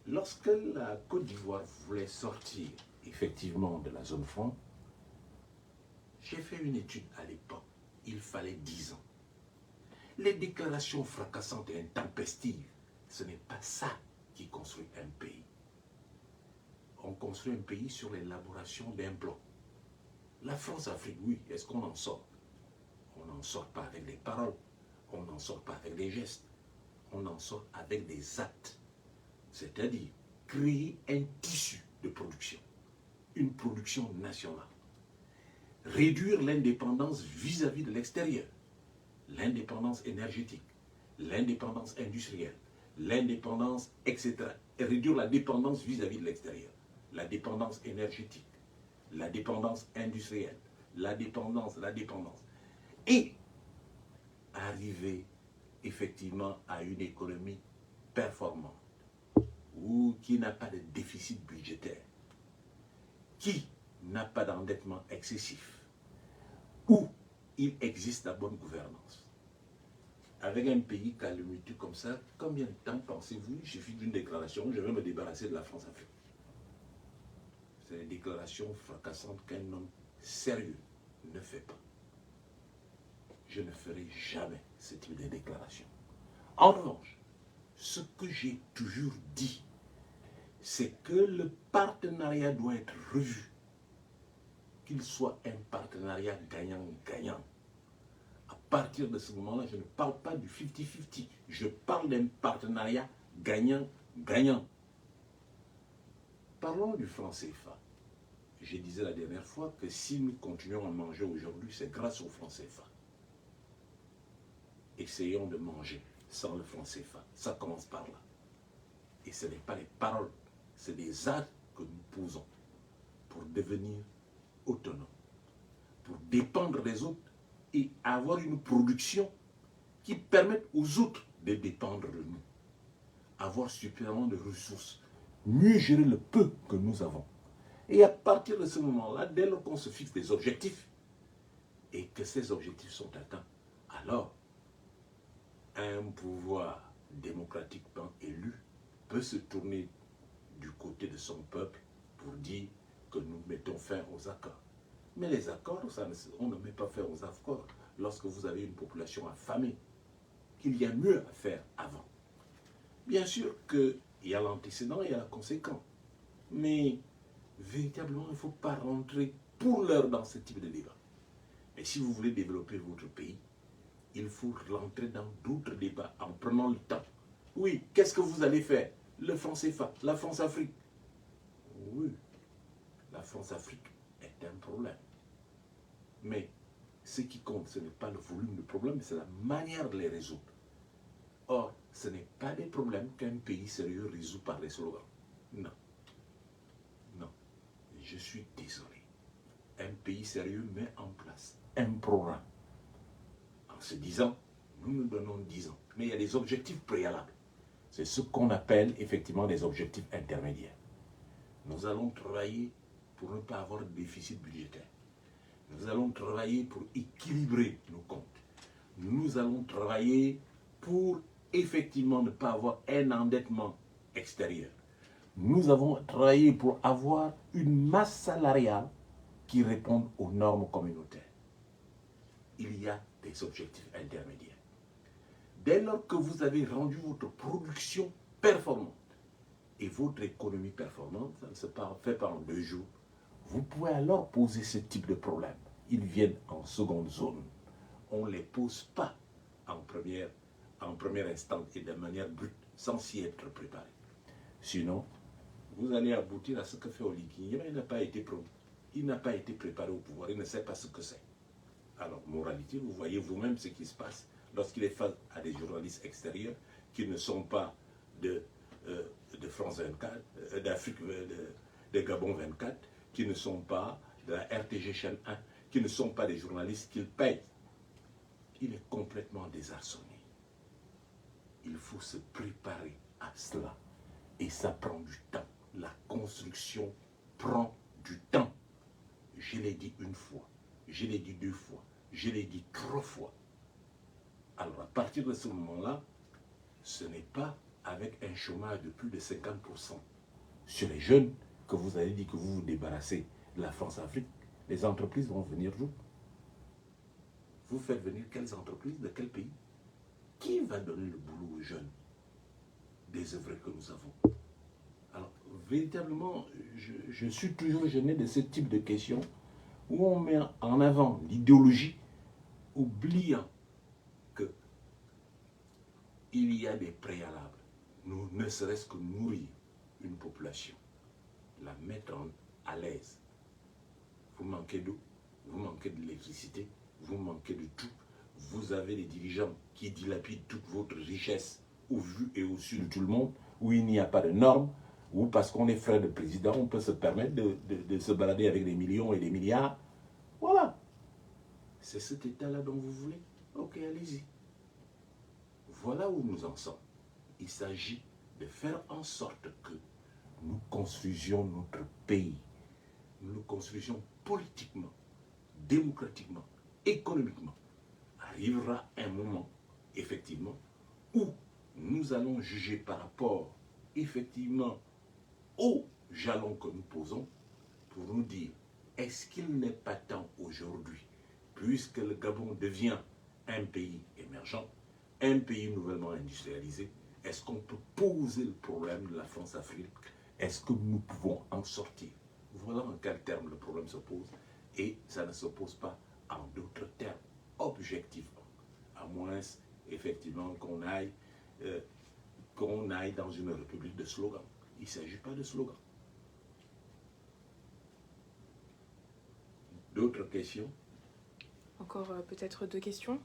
Lorsque la Côte d'Ivoire voulait sortir effectivement de la zone franc, j'ai fait une étude à l'époque. Il fallait 10 ans. Les déclarations fracassantes et intempestives, ce n'est pas ça qui construit un pays. On construit un pays sur l'élaboration d'un plan. La France-Afrique, oui, est-ce qu'on en sort? On n'en sort pas avec des paroles, on n'en sort pas avec des gestes, on en sort avec des actes. C'est-à-dire créer un tissu de production, une production nationale. Réduire l'indépendance vis-à-vis de l'extérieur, l'indépendance énergétique, l'indépendance industrielle, l'indépendance, etc. Et réduire la dépendance vis-à-vis de l'extérieur, la dépendance énergétique, la dépendance industrielle, la dépendance. Et arriver effectivement à une économie performante, ou qui n'a pas de déficit budgétaire, qui n'a pas d'endettement excessif, où il existe la bonne gouvernance. Avec un pays calamiteux comme ça, combien de temps pensez-vous? Il suffit d'une déclaration, je vais me débarrasser de la France-Afrique. C'est une déclaration fracassante qu'un homme sérieux ne fait pas. Je ne ferai jamais ce type de déclaration. En revanche, ce que j'ai toujours dit, c'est que le partenariat doit être revu, qu'il soit un partenariat gagnant-gagnant. À partir de ce moment-là, je ne parle pas du 50-50, je parle d'un partenariat gagnant-gagnant. Parlons du franc CFA. Je disais la dernière fois que si nous continuons à manger aujourd'hui, c'est grâce au franc CFA. Essayons de manger sans le franc CFA. Ça commence par là. Et ce n'est pas les paroles, c'est des actes que nous posons pour devenir autonomes, pour dépendre des autres et avoir une production qui permette aux autres de dépendre de nous. Avoir suffisamment de ressources, mieux gérer le peu que nous avons. Et à partir de ce moment-là, dès lors qu'on se fixe des objectifs et que ces objectifs sont atteints, alors un pouvoir démocratiquement élu peut se tourner du côté de son peuple pour dire que nous mettons fin aux accords. Mais les accords, on ne met pas fin aux accords lorsque vous avez une population affamée, qu'il y a mieux à faire avant. Bien sûr qu'il Il y a l'antécédent et il y a la conséquence. Mais véritablement, il ne faut pas rentrer pour l'heure dans ce type de débat. Mais si vous voulez développer votre pays, il faut rentrer dans d'autres débats en prenant le temps. Oui, qu'est-ce que vous allez faire? Le franc CFA, la France-Afrique. Oui, la France-Afrique est un problème. Mais ce qui compte, ce n'est pas le volume de problèmes, mais c'est la manière de les résoudre. Or, ce n'est pas des problèmes qu'un pays sérieux résout par les slogans. Non. Non. Je suis désolé. Un pays sérieux met en place un programme. En se disant, nous nous donnons 10 ans. Mais il y a des objectifs préalables. C'est ce qu'on appelle effectivement des objectifs intermédiaires. Nous allons travailler pour ne pas avoir de déficit budgétaire. Nous allons travailler pour équilibrer nos comptes. Nous allons travailler pour effectivement ne pas avoir un endettement extérieur. Nous avons travaillé pour avoir une masse salariale qui réponde aux normes communautaires. Il y a des objectifs intermédiaires. Dès lors que vous avez rendu votre production performante et votre économie performante, ça ne se fait pas en 2 jours, vous pouvez alors poser ce type de problème. Ils viennent en seconde zone. On ne les pose pas en première instant et de manière brute, sans s'y être préparé. Sinon, vous allez aboutir à ce que fait Oligui. Il n'a pas été préparé au pouvoir, il ne sait pas ce que c'est. Alors, moralité, vous voyez vous-même ce qui se passe lorsqu'il est face à des journalistes extérieurs qui ne sont pas de France 24, d'Afrique, de Gabon 24, qui ne sont pas de la RTG chaîne 1, qui ne sont pas des journalistes qu'il paye. Il est complètement désarçonné. Il faut se préparer à cela. Et ça prend du temps. La construction prend du temps. Je l'ai dit 1 fois, je l'ai dit 2 fois, je l'ai dit 3 fois. Alors à partir de ce moment-là, ce n'est pas avec un chômage de plus de 50% sur les jeunes que vous avez dit que vous vous débarrassez de la France-Afrique. Les entreprises vont venir d'où? Vous faites venir quelles entreprises? De quel pays? Qui va donner le boulot aux jeunes des œuvres que nous avons? Alors, véritablement, je suis toujours gêné de ce type de questions où on met en avant l'idéologie, oubliant que il y a des préalables. Nous, ne serait-ce que nourrir une population, la mettre à l'aise. Vous manquez d'eau, vous manquez d'électricité, vous manquez de tout. Vous avez des dirigeants qui dilapident toute votre richesse au vu et au su de tout le monde, où il n'y a pas de normes, où parce qu'on est frère de président, on peut se permettre de se balader avec des millions et des milliards. Voilà. C'est cet état-là dont vous voulez? Ok, allez-y. Voilà où nous en sommes. Il s'agit de faire en sorte que nous construisions notre pays. Nous le construisions politiquement, démocratiquement, économiquement. Arrivera un moment, effectivement, où nous allons juger par rapport, effectivement, aux jalons que nous posons, pour nous dire, est-ce qu'il n'est pas temps aujourd'hui, puisque le Gabon devient un pays émergent, un pays nouvellement industrialisé, est-ce qu'on peut poser le problème de la France-Afrique? Est-ce que nous pouvons en sortir? Voilà en quel terme le problème se pose. Et ça ne se pose pas en d'autres termes, objectivement. À moins, effectivement, qu'on aille dans une république de slogans. Il ne s'agit pas de slogans. D'autres questions? Encore peut-être 2 questions.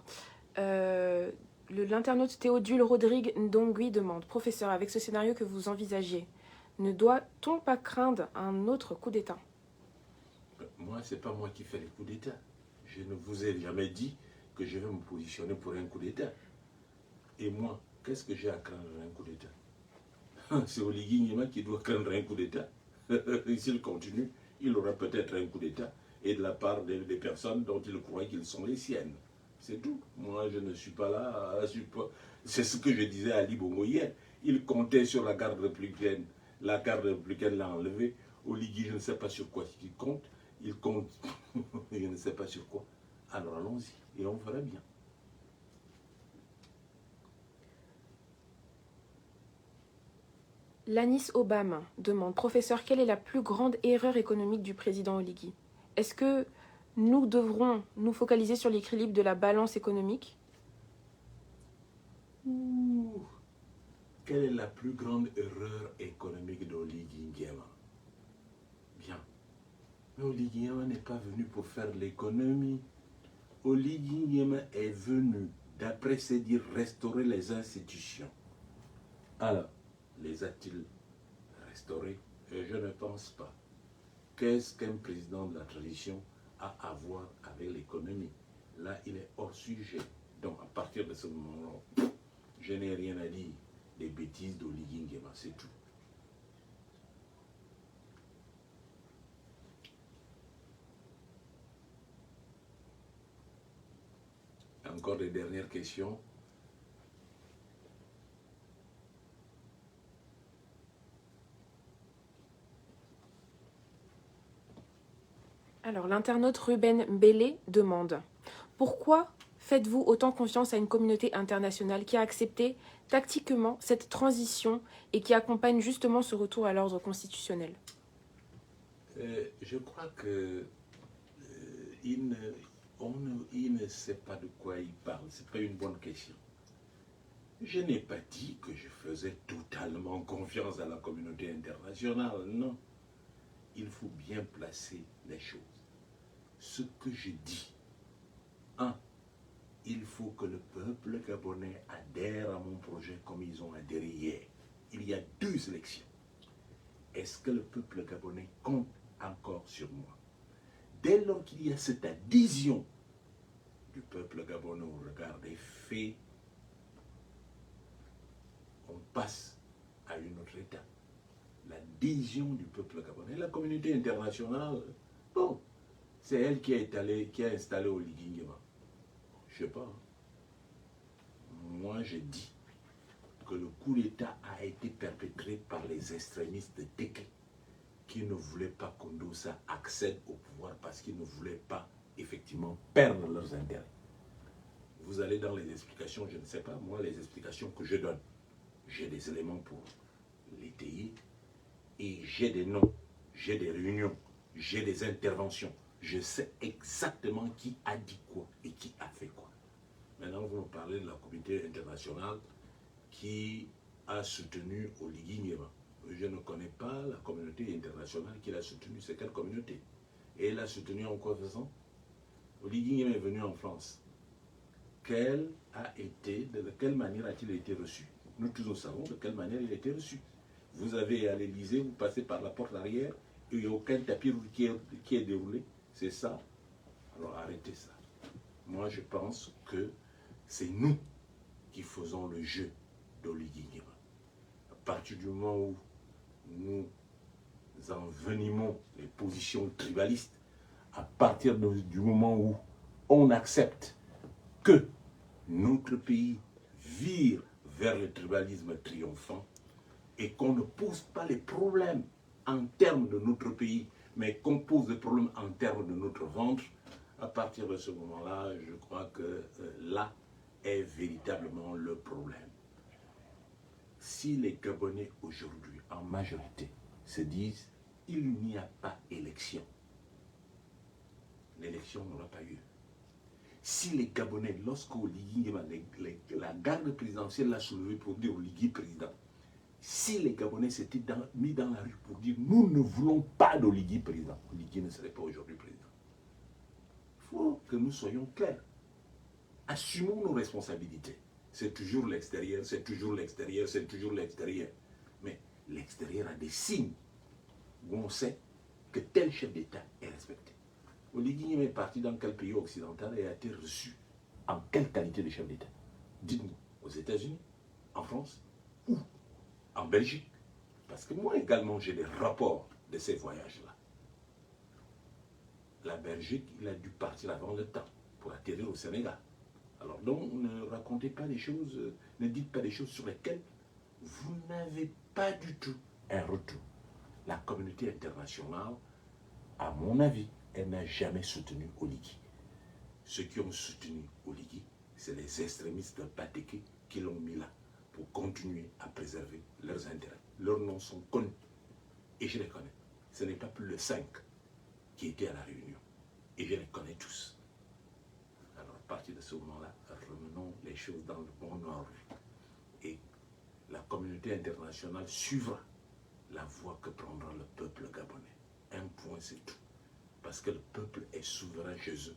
L'internaute Théodule Rodrigue Ndongui demande: Professeur, avec ce scénario que vous envisagez, ne doit-on pas craindre un autre coup d'État? Moi, ce n'est pas moi qui fais les coups d'État. Je ne vous ai jamais dit que je vais me positionner pour un coup d'État. Et moi, qu'est-ce que j'ai à craindre un coup d'État? C'est Oligui Nguema qui doit craindre un coup d'État. S'il continue, il aura peut-être un coup d'État, et de la part des personnes dont il croit qu'ils sont les siennes. C'est tout. Moi, je ne suis pas là. C'est ce que je disais à Ali Bongo hier. Il comptait sur la garde républicaine. La garde républicaine l'a enlevé. Oligui, je ne sais pas sur quoi il compte. Il compte, je ne sais pas sur quoi. Alors allons-y, et on fera bien. Lanis Obama demande, professeur, quelle est la plus grande erreur économique du président Oligui? Est-ce que nous devrons nous focaliser sur l'équilibre de la balance économique? Ouh, quelle est la plus grande erreur économique d'Oligui Nguema? Bien. Mais Oligui Nguema n'est pas venu pour faire l'économie. Oligui Nguema est venu, d'après ses dires, restaurer les institutions. Alors, les a-t-il restaurées? Je ne pense pas. Qu'est-ce qu'un président de la tradition a à voir avec l'économie? Là, il est hors sujet. Donc, à partir de ce moment-là, je n'ai rien à dire des bêtises d'Oligui Nguema, c'est tout. Encore des dernières questions? Alors, l'internaute Ruben Bellé demande, pourquoi faites-vous autant confiance à une communauté internationale qui a accepté tactiquement cette transition et qui accompagne justement ce retour à l'ordre constitutionnel? Je crois que il ne sait pas de quoi il parle. Ce n'est pas une bonne question. Je n'ai pas dit que je faisais totalement confiance à la communauté internationale, non. Il faut bien placer les choses. Ce que je dis, il faut que le peuple gabonais adhère à mon projet comme ils ont adhéré hier. Il y a 2 élections. Est-ce que le peuple gabonais compte encore sur moi? Dès lors qu'il y a cette adhésion du peuple gabonais au regard des faits, on passe à une autre étape. L'adhésion du peuple gabonais. La communauté internationale, bon, c'est elle qui a installé Oligui Nguema. Je ne sais pas. Moi, je dis que le coup d'État a été perpétré par les extrémistes de Téké qui ne voulaient pas qu'Ondoussa accède au pouvoir parce qu'ils ne voulaient pas effectivement perdre leurs intérêts. Vous allez dans les explications, je ne sais pas, moi les explications que je donne, j'ai des éléments pour l'étayer et j'ai des noms, j'ai des réunions, j'ai des interventions. Je sais exactement qui a dit quoi et qui a fait quoi. Maintenant, vous me parlez de la communauté internationale qui a soutenu Oligui Nguema. Je ne connais pas la communauté internationale qui l'a soutenu. C'est quelle communauté? Et elle a soutenu en quoi faisant? Oligui Nguema est venu en France. De quelle manière a-t-il été reçu? Nous tous nous savons de quelle manière il a été reçu. Vous avez à l'Élysée, vous passez par la porte arrière, et il n'y a aucun tapis qui est déroulé. C'est ça. Alors arrêtez ça. Moi, je pense que c'est nous qui faisons le jeu d'Oligui Nguema. À partir du moment où nous envenimons les positions tribalistes, à partir du moment où on accepte que notre pays vire vers le tribalisme triomphant et qu'on ne pose pas les problèmes en termes de notre pays, mais qu'on pose les problèmes en termes de notre ventre, à partir de ce moment-là, je crois que là est véritablement le problème. Si les Gabonais aujourd'hui, en majorité, se disent « il n'y a pas élection », l'élection n'aura pas eu. Si les Gabonais, lorsque la garde présidentielle l'a soulevé pour dire Oligui président, si les Gabonais s'étaient mis dans la rue pour dire nous ne voulons pas d'Oligui président, Oligui ne serait pas aujourd'hui président. Il faut que nous soyons clairs. Assumons nos responsabilités. C'est toujours l'extérieur, c'est toujours l'extérieur, c'est toujours l'extérieur. Mais l'extérieur a des signes où on sait que tel chef d'État est respecté. Oligui est parti dans quel pays occidental et a été reçu en quelle qualité de chef d'État? Dites-moi, aux États-Unis, en France, ou en Belgique? Parce que moi également, j'ai des rapports de ces voyages-là. La Belgique, il a dû partir avant le temps pour atterrir au Sénégal. Alors donc, ne racontez pas des choses, ne dites pas des choses sur lesquelles vous n'avez pas du tout un retour. La communauté internationale, à mon avis, elle n'a jamais soutenu Oligui. Ceux qui ont soutenu Oligui, c'est les extrémistes de Patéké qui l'ont mis là pour continuer à préserver leurs intérêts. Leurs noms sont connus et je les connais. Ce n'est pas plus le 5 qui était à la réunion et je les connais tous. Alors à partir de ce moment-là, remenons les choses dans le bon ordre et la communauté internationale suivra la voie que prendra le peuple gabonais. Un point, c'est tout. Parce que le peuple est souverain chez eux.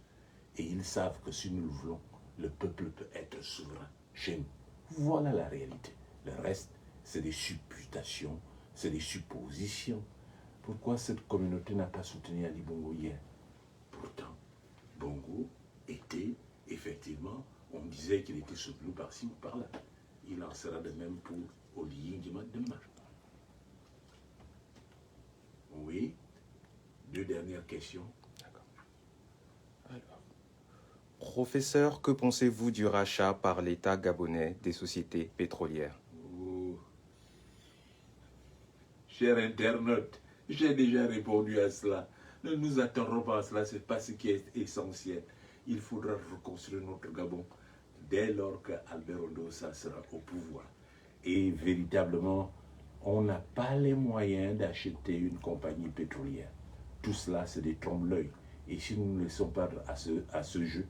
Et ils savent que si nous le voulons, le peuple peut être souverain chez nous. Voilà la réalité. Le reste, c'est des supputations, c'est des suppositions. Pourquoi cette communauté n'a pas soutenu Ali Bongo hier? Pourtant, Bongo était, effectivement, on disait qu'il était soutenu par-ci ou par-là. Il en sera de même pour Oligui Nguema demain. Oui. Deux dernières questions. D'accord. Alors, professeur, que pensez-vous du rachat par l'État gabonais des sociétés pétrolières? Oh. Cher internaute, j'ai déjà répondu à cela. Ne nous attendons pas à cela, ce n'est pas ce qui est essentiel. Il faudra reconstruire notre Gabon dès lors qu'Albert Ondossa sera au pouvoir. Et véritablement, on n'a pas les moyens d'acheter une compagnie pétrolière. Tout cela, c'est des trompe-l'œil. Et si nous ne laissons pas à ce jeu,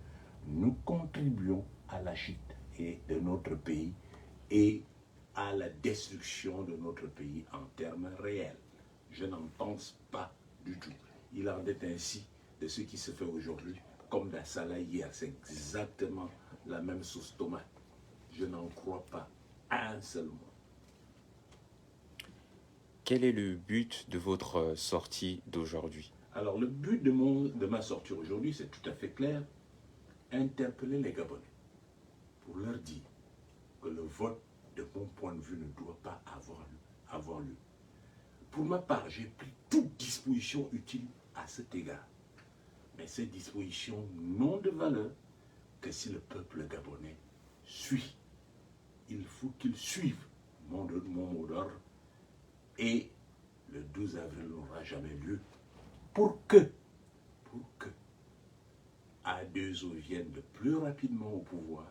nous contribuons à la chute de notre pays et à la destruction de notre pays en termes réels. Je n'en pense pas du tout. Il en est ainsi de ce qui se fait aujourd'hui, comme Dassala hier. C'est exactement la même sauce tomate. Je n'en crois pas un seul mot. Quel est le but de votre sortie d'aujourd'hui? Alors, le but de ma sortie aujourd'hui, c'est tout à fait clair. Interpeller les Gabonais pour leur dire que le vote, de mon point de vue, ne doit pas avoir lieu. Pour ma part, j'ai pris toute disposition utile à cet égard. Mais ces dispositions n'ont de valeur que si le peuple gabonais suit. Il faut qu'il suive mon mot d'ordre. Et le 12 avril n'aura jamais lieu pour que A2O vienne le plus rapidement au pouvoir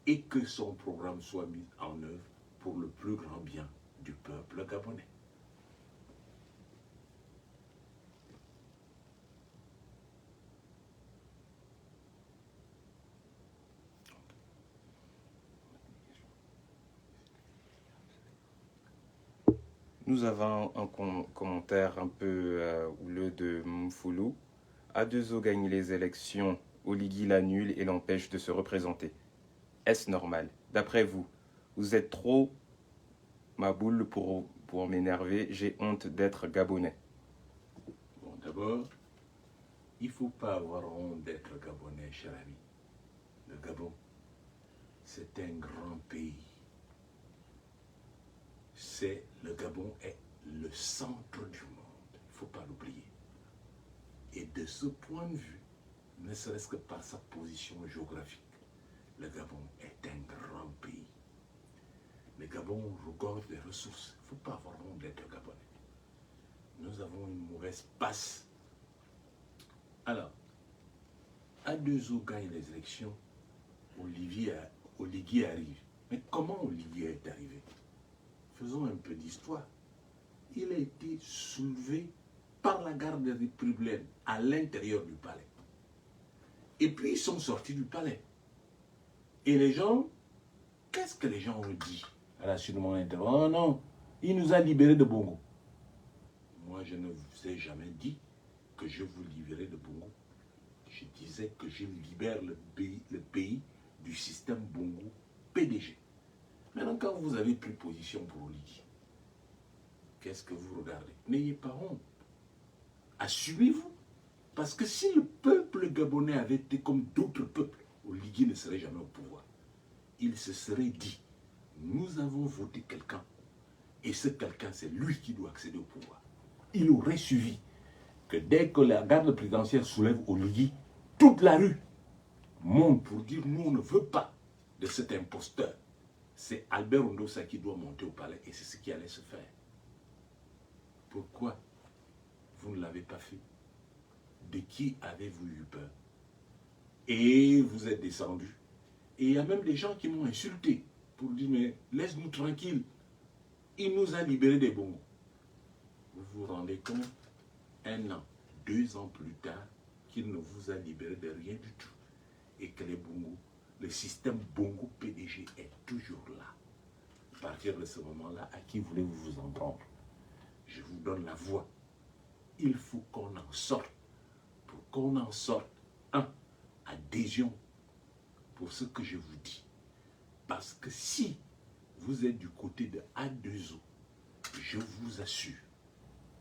et que son programme soit mis en œuvre pour le plus grand bien du peuple gabonais. Nous avons un commentaire un peu houleux de Mfoulou. A2O gagne les élections, Oligui l'annule et l'empêche de se représenter. Est-ce normal? D'après vous, vous êtes trop ma boule pour m'énerver, j'ai honte d'être gabonais. Bon, d'abord, il ne faut pas avoir honte d'être gabonais, cher ami. Le Gabon, c'est un grand pays. Le Gabon est le centre du monde. Il ne faut pas l'oublier. Et de ce point de vue, ne serait-ce que par sa position géographique, le Gabon est un grand pays. Le Gabon regorge des ressources. Il ne faut pas avoir honte d'être gabonais. Nous avons une mauvaise passe. Alors, A2O gagne les élections, Oligui arrive. Mais comment Oligui est arrivé? Faisons un peu d'histoire. Il a été soulevé par la garde républicaine à l'intérieur du palais. Et puis ils sont sortis du palais. Et les gens, qu'est-ce que les gens ont dit à la suite de mon intervention? Oh non, il nous a libérés de Bongo. Moi, je ne vous ai jamais dit que je vous libérais de Bongo. Je disais que je libère le pays du système Bongo PDG. Maintenant, quand vous avez pris position pour Oligui, qu'est-ce que vous regardez? N'ayez pas honte. Assumez-vous. Parce que si le peuple gabonais avait été comme d'autres peuples, Oligui ne serait jamais au pouvoir. Il se serait dit, nous avons voté quelqu'un, et ce quelqu'un, c'est lui qui doit accéder au pouvoir. Il aurait suivi que dès que la garde présidentielle soulève Oligui, toute la rue monte pour dire, nous, on ne veut pas de cet imposteur. C'est Albert Ondossa qui doit monter au palais, et c'est ce qui allait se faire. Pourquoi vous ne l'avez pas fait? De qui avez-vous eu peur? Et vous êtes descendu. Et il y a même des gens qui m'ont insulté pour dire, mais laisse-nous tranquille. Il nous a libérés des bongos. Vous vous rendez compte, 1 an, 2 ans plus tard, qu'il ne vous a libéré de rien du tout. Et que les bongos, le système bongo PDG est toujours là. À partir de ce moment-là, à qui voulez-vous vous en prendre? Je vous donne la voie. Il faut qu'on en sorte. Pour qu'on en sorte, adhésion pour ce que je vous dis. Parce que si vous êtes du côté de A2O, je vous assure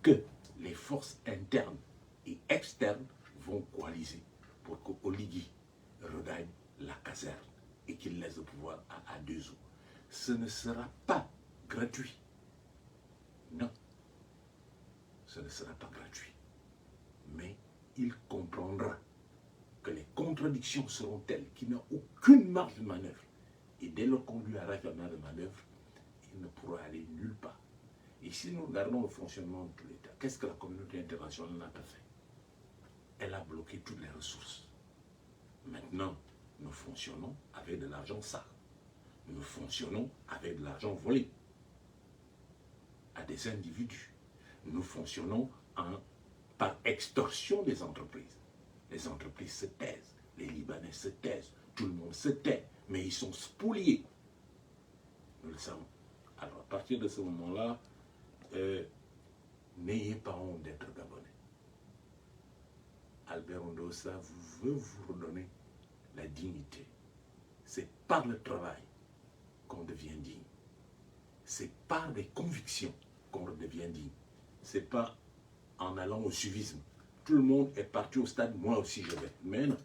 que les forces internes et externes vont coaliser pour que Oligui regagne la caserne et qu'il laisse le pouvoir à A2O. Ce ne sera pas gratuit. Non, ce ne sera pas gratuit. Mais il comprendra que les contradictions seront telles qu'il n'a aucune marge de manœuvre. Et dès lors qu'on lui arrête la marge de manœuvre, il ne pourra aller nulle part. Et si nous regardons le fonctionnement de l'État, qu'est-ce que la communauté internationale n'a pas fait? Elle a bloqué toutes les ressources. Maintenant, nous fonctionnons avec de l'argent sale. Nous fonctionnons avec de l'argent volé à des individus. Nous fonctionnons par extorsion des entreprises. Les entreprises se taisent, les Libanais se taisent, tout le monde se tait, mais ils sont spoliés. Nous le savons. Alors à partir de ce moment-là, n'ayez pas honte d'être Gabonais. Albert Ndossa veut vous redonner la dignité. C'est par le travail qu'on devient digne. C'est par des convictions qu'on devient digne. C'est pas en allant au suivisme. Tout le monde est parti au stade, moi aussi je vais. Mais non,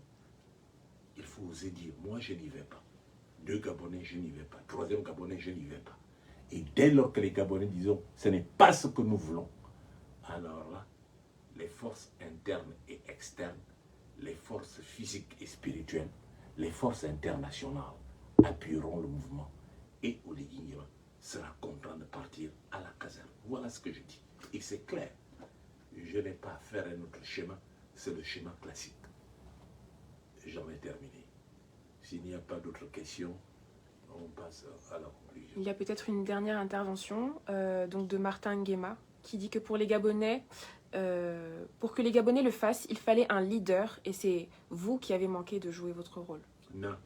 il faut oser dire, moi je n'y vais pas. 2 Gabonais, je n'y vais pas. 3e Gabonais, je n'y vais pas. Et dès lors que les Gabonais disent, ce n'est pas ce que nous voulons, alors là, les forces internes et externes, les forces physiques et spirituelles, les forces internationales appuieront le mouvement. Et Oligui Nguema sera content de partir à la caserne. Voilà ce que je dis. Et c'est clair. Je n'ai pas à faire un autre schéma, c'est le schéma classique. J'en ai terminé. S'il n'y a pas d'autres questions, on passe à la conclusion. Il y a peut-être une dernière intervention donc de Martin Nguema qui dit que pour les Gabonais, pour que les Gabonais le fassent, il fallait un leader et c'est vous qui avez manqué de jouer votre rôle. Non,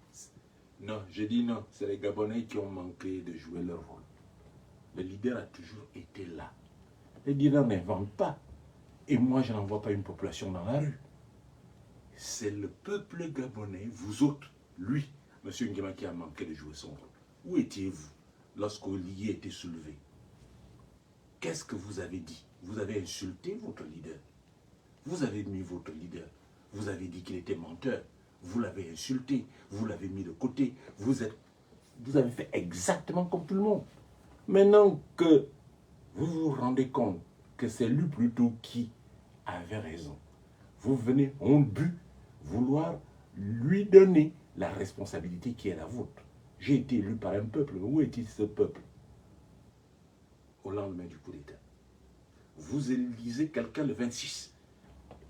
non, je dis non. C'est les Gabonais qui ont manqué de jouer leur rôle. Le leader a toujours été là. Les leaders n'inventent pas. Et moi, je n'envoie pas une population dans la rue. C'est le peuple gabonais, vous autres, lui, M. Nguema, qui a manqué de jouer son rôle. Où étiez-vous lorsqu'Oligui était soulevé? Qu'est-ce que vous avez dit? Vous avez insulté votre leader. Vous avez mis votre leader. Vous avez dit qu'il était menteur. Vous l'avez insulté. Vous l'avez mis de côté. Vous avez fait exactement comme tout le monde. Maintenant que vous vous rendez compte que c'est lui plutôt qui avait raison, vous venez, on but, vouloir lui donner la responsabilité qui est la vôtre. J'ai été élu par un peuple, mais où est-il ce peuple au lendemain du coup d'État? Vous élisez quelqu'un le 26,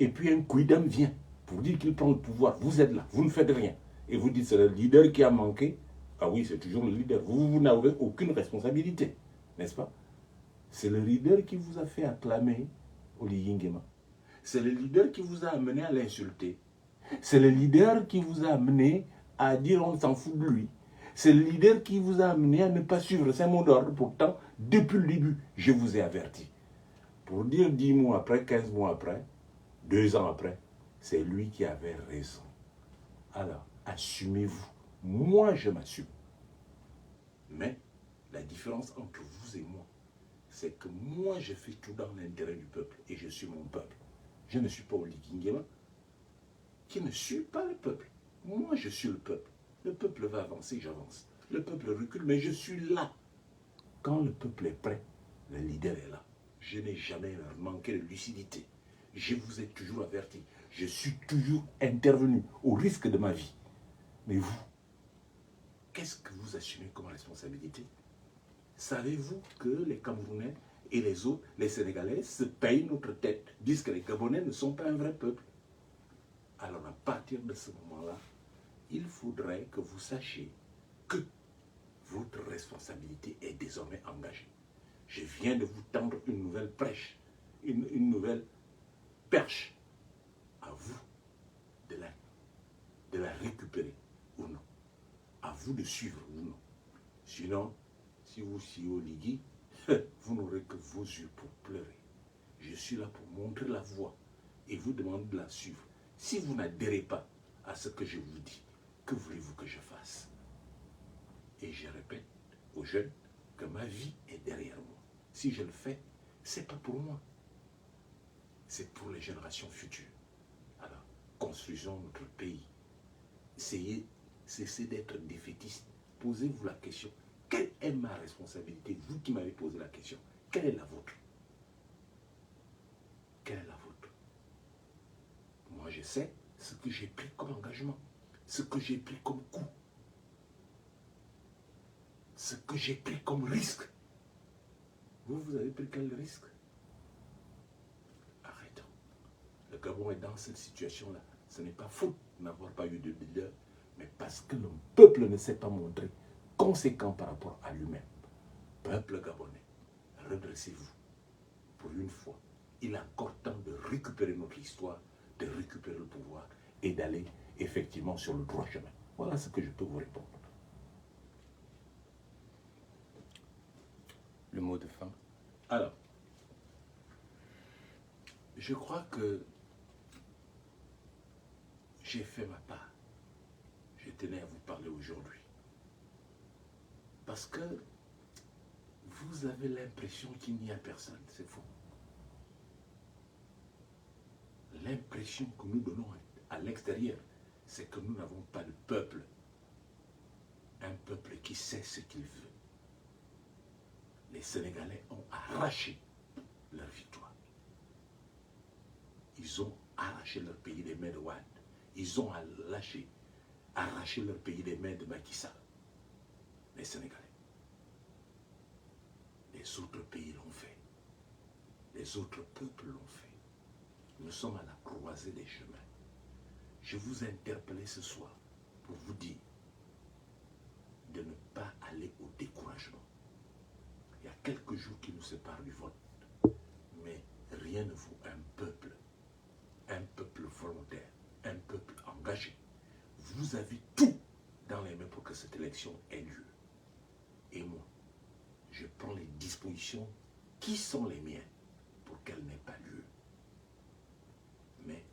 et puis un quidam vient pour dire qu'il prend le pouvoir. Vous êtes là, vous ne faites rien. Et vous dites c'est le leader qui a manqué. Ah oui, c'est toujours le leader. Vous n'avez aucune responsabilité, n'est-ce pas? C'est le leader qui vous a fait acclamer Oligui Nguema. C'est le leader qui vous a amené à l'insulter. C'est le leader qui vous a amené à dire on s'en fout de lui. C'est le leader qui vous a amené à ne pas suivre ses mots d'ordre. Pourtant, depuis le début, je vous ai averti. Pour dire 10 mois après, 15 mois après, 2 ans après, c'est lui qui avait raison. Alors, assumez-vous. Moi, je m'assume. Mais la différence entre vous et moi, c'est que moi, je fais tout dans l'intérêt du peuple et je suis mon peuple. Je ne suis pas Oligui Nguema, qui ne suit pas le peuple. Moi, je suis le peuple. Le peuple va avancer, j'avance. Le peuple recule, mais je suis là. Quand le peuple est prêt, le leader est là. Je n'ai jamais manqué de lucidité. Je vous ai toujours averti. Je suis toujours intervenu au risque de ma vie. Mais vous, qu'est-ce que vous assumez comme responsabilité? Savez-vous que les Camerounais et les autres, les Sénégalais, se payent notre tête, disent que les Gabonais ne sont pas un vrai peuple? Alors à partir de ce moment-là, il faudrait que vous sachiez que votre responsabilité est désormais engagée. Je viens de vous tendre une nouvelle prêche, une nouvelle perche. À vous de la récupérer ou non. À vous de suivre ou non. Sinon, si vous sciez au Ligui, vous n'aurez que vos yeux pour pleurer. Je suis là pour montrer la voie et vous demander de la suivre. Si vous n'adhérez pas à ce que je vous dis, que voulez-vous que je fasse? Et je répète aux jeunes que ma vie est derrière moi. Si je le fais, ce n'est pas pour moi. C'est pour les générations futures. Alors, construisons notre pays. Cessez d'être défaitiste. Posez-vous la question. Quelle est ma responsabilité? Vous qui m'avez posé la question. Quelle est la vôtre? Quelle est la vôtre? Moi, je sais ce que j'ai pris comme engagement, ce que j'ai pris comme coût, ce que j'ai pris comme risque. Vous avez pris quel risque? Arrêtons. Le Gabon est dans cette situation-là. Ce n'est pas faute de n'avoir pas eu de leader, mais parce que le peuple ne s'est pas montré conséquent par rapport à lui-même. Peuple gabonais, redressez-vous. Pour une fois, il est encore temps de récupérer notre histoire, de récupérer le pouvoir et d'aller effectivement sur le droit chemin. Voilà ce que je peux vous répondre. Le mot de fin. Alors, je crois que j'ai fait ma part. Je tenais à vous parler aujourd'hui. Parce que vous avez l'impression qu'il n'y a personne. C'est faux. L'impression que nous donnons à l'extérieur, c'est que nous n'avons pas de peuple. Un peuple qui sait ce qu'il veut. Les Sénégalais ont arraché leur victoire. Ils ont arraché leur pays des mains de Wade. Ils ont arraché leur pays des mains de Macky Sall. Les Sénégalais. Les autres pays l'ont fait. Les autres peuples l'ont fait. Nous sommes à la croisée des chemins. Je vous ai interpellé ce soir pour vous dire de ne pas aller au découragement. Il y a quelques jours qui nous séparent du vote, mais rien ne vaut un peuple volontaire, un peuple engagé. Vous avez tout dans les mains pour que cette élection ait lieu. Et moi, je prends les dispositions qui sont les miennes pour qu'elle n'ait pas lieu. Mais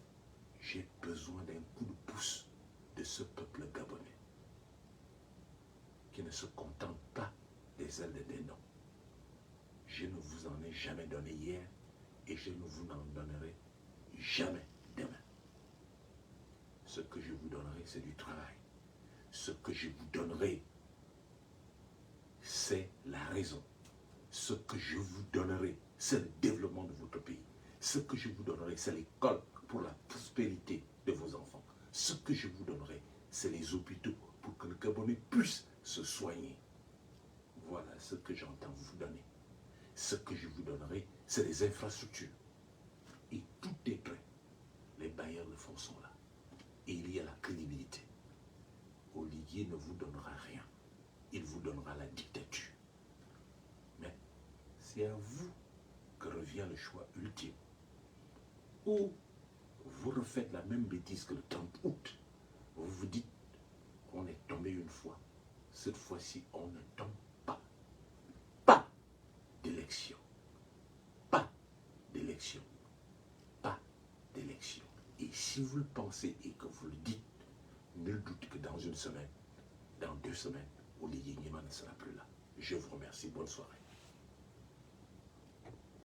j'ai besoin d'un coup de pouce de ce peuple gabonais qui ne se contente pas des ailes des noms. Je ne vous en ai jamais donné hier et je ne vous en donnerai jamais demain. Ce que je vous donnerai, c'est du travail. Ce que je vous donnerai, c'est la raison. Ce que je vous donnerai, c'est le développement de votre pays. Ce que je vous donnerai, c'est l'école pour la prospérité de vos enfants. Ce que je vous donnerai, c'est les hôpitaux pour que le Gabonais puisse se soigner. Voilà ce que j'entends vous donner. Ce que je vous donnerai, c'est les infrastructures. Et tout est prêt. Les bailleurs de fonds sont là. Et il y a la crédibilité. Olivier ne vous donnera rien. Il vous donnera la dictature. Mais c'est à vous que revient le choix ultime. Ou vous refaites la même bêtise que le 30 août. Vous vous dites, on est tombé une fois. Cette fois-ci, on ne tombe pas. Pas d'élection. Pas d'élection. Pas d'élection. Et si vous le pensez et que vous le dites, nul doute que dans une semaine, dans 2 semaines, Olivier Nguema ne sera plus là. Je vous remercie. Bonne soirée.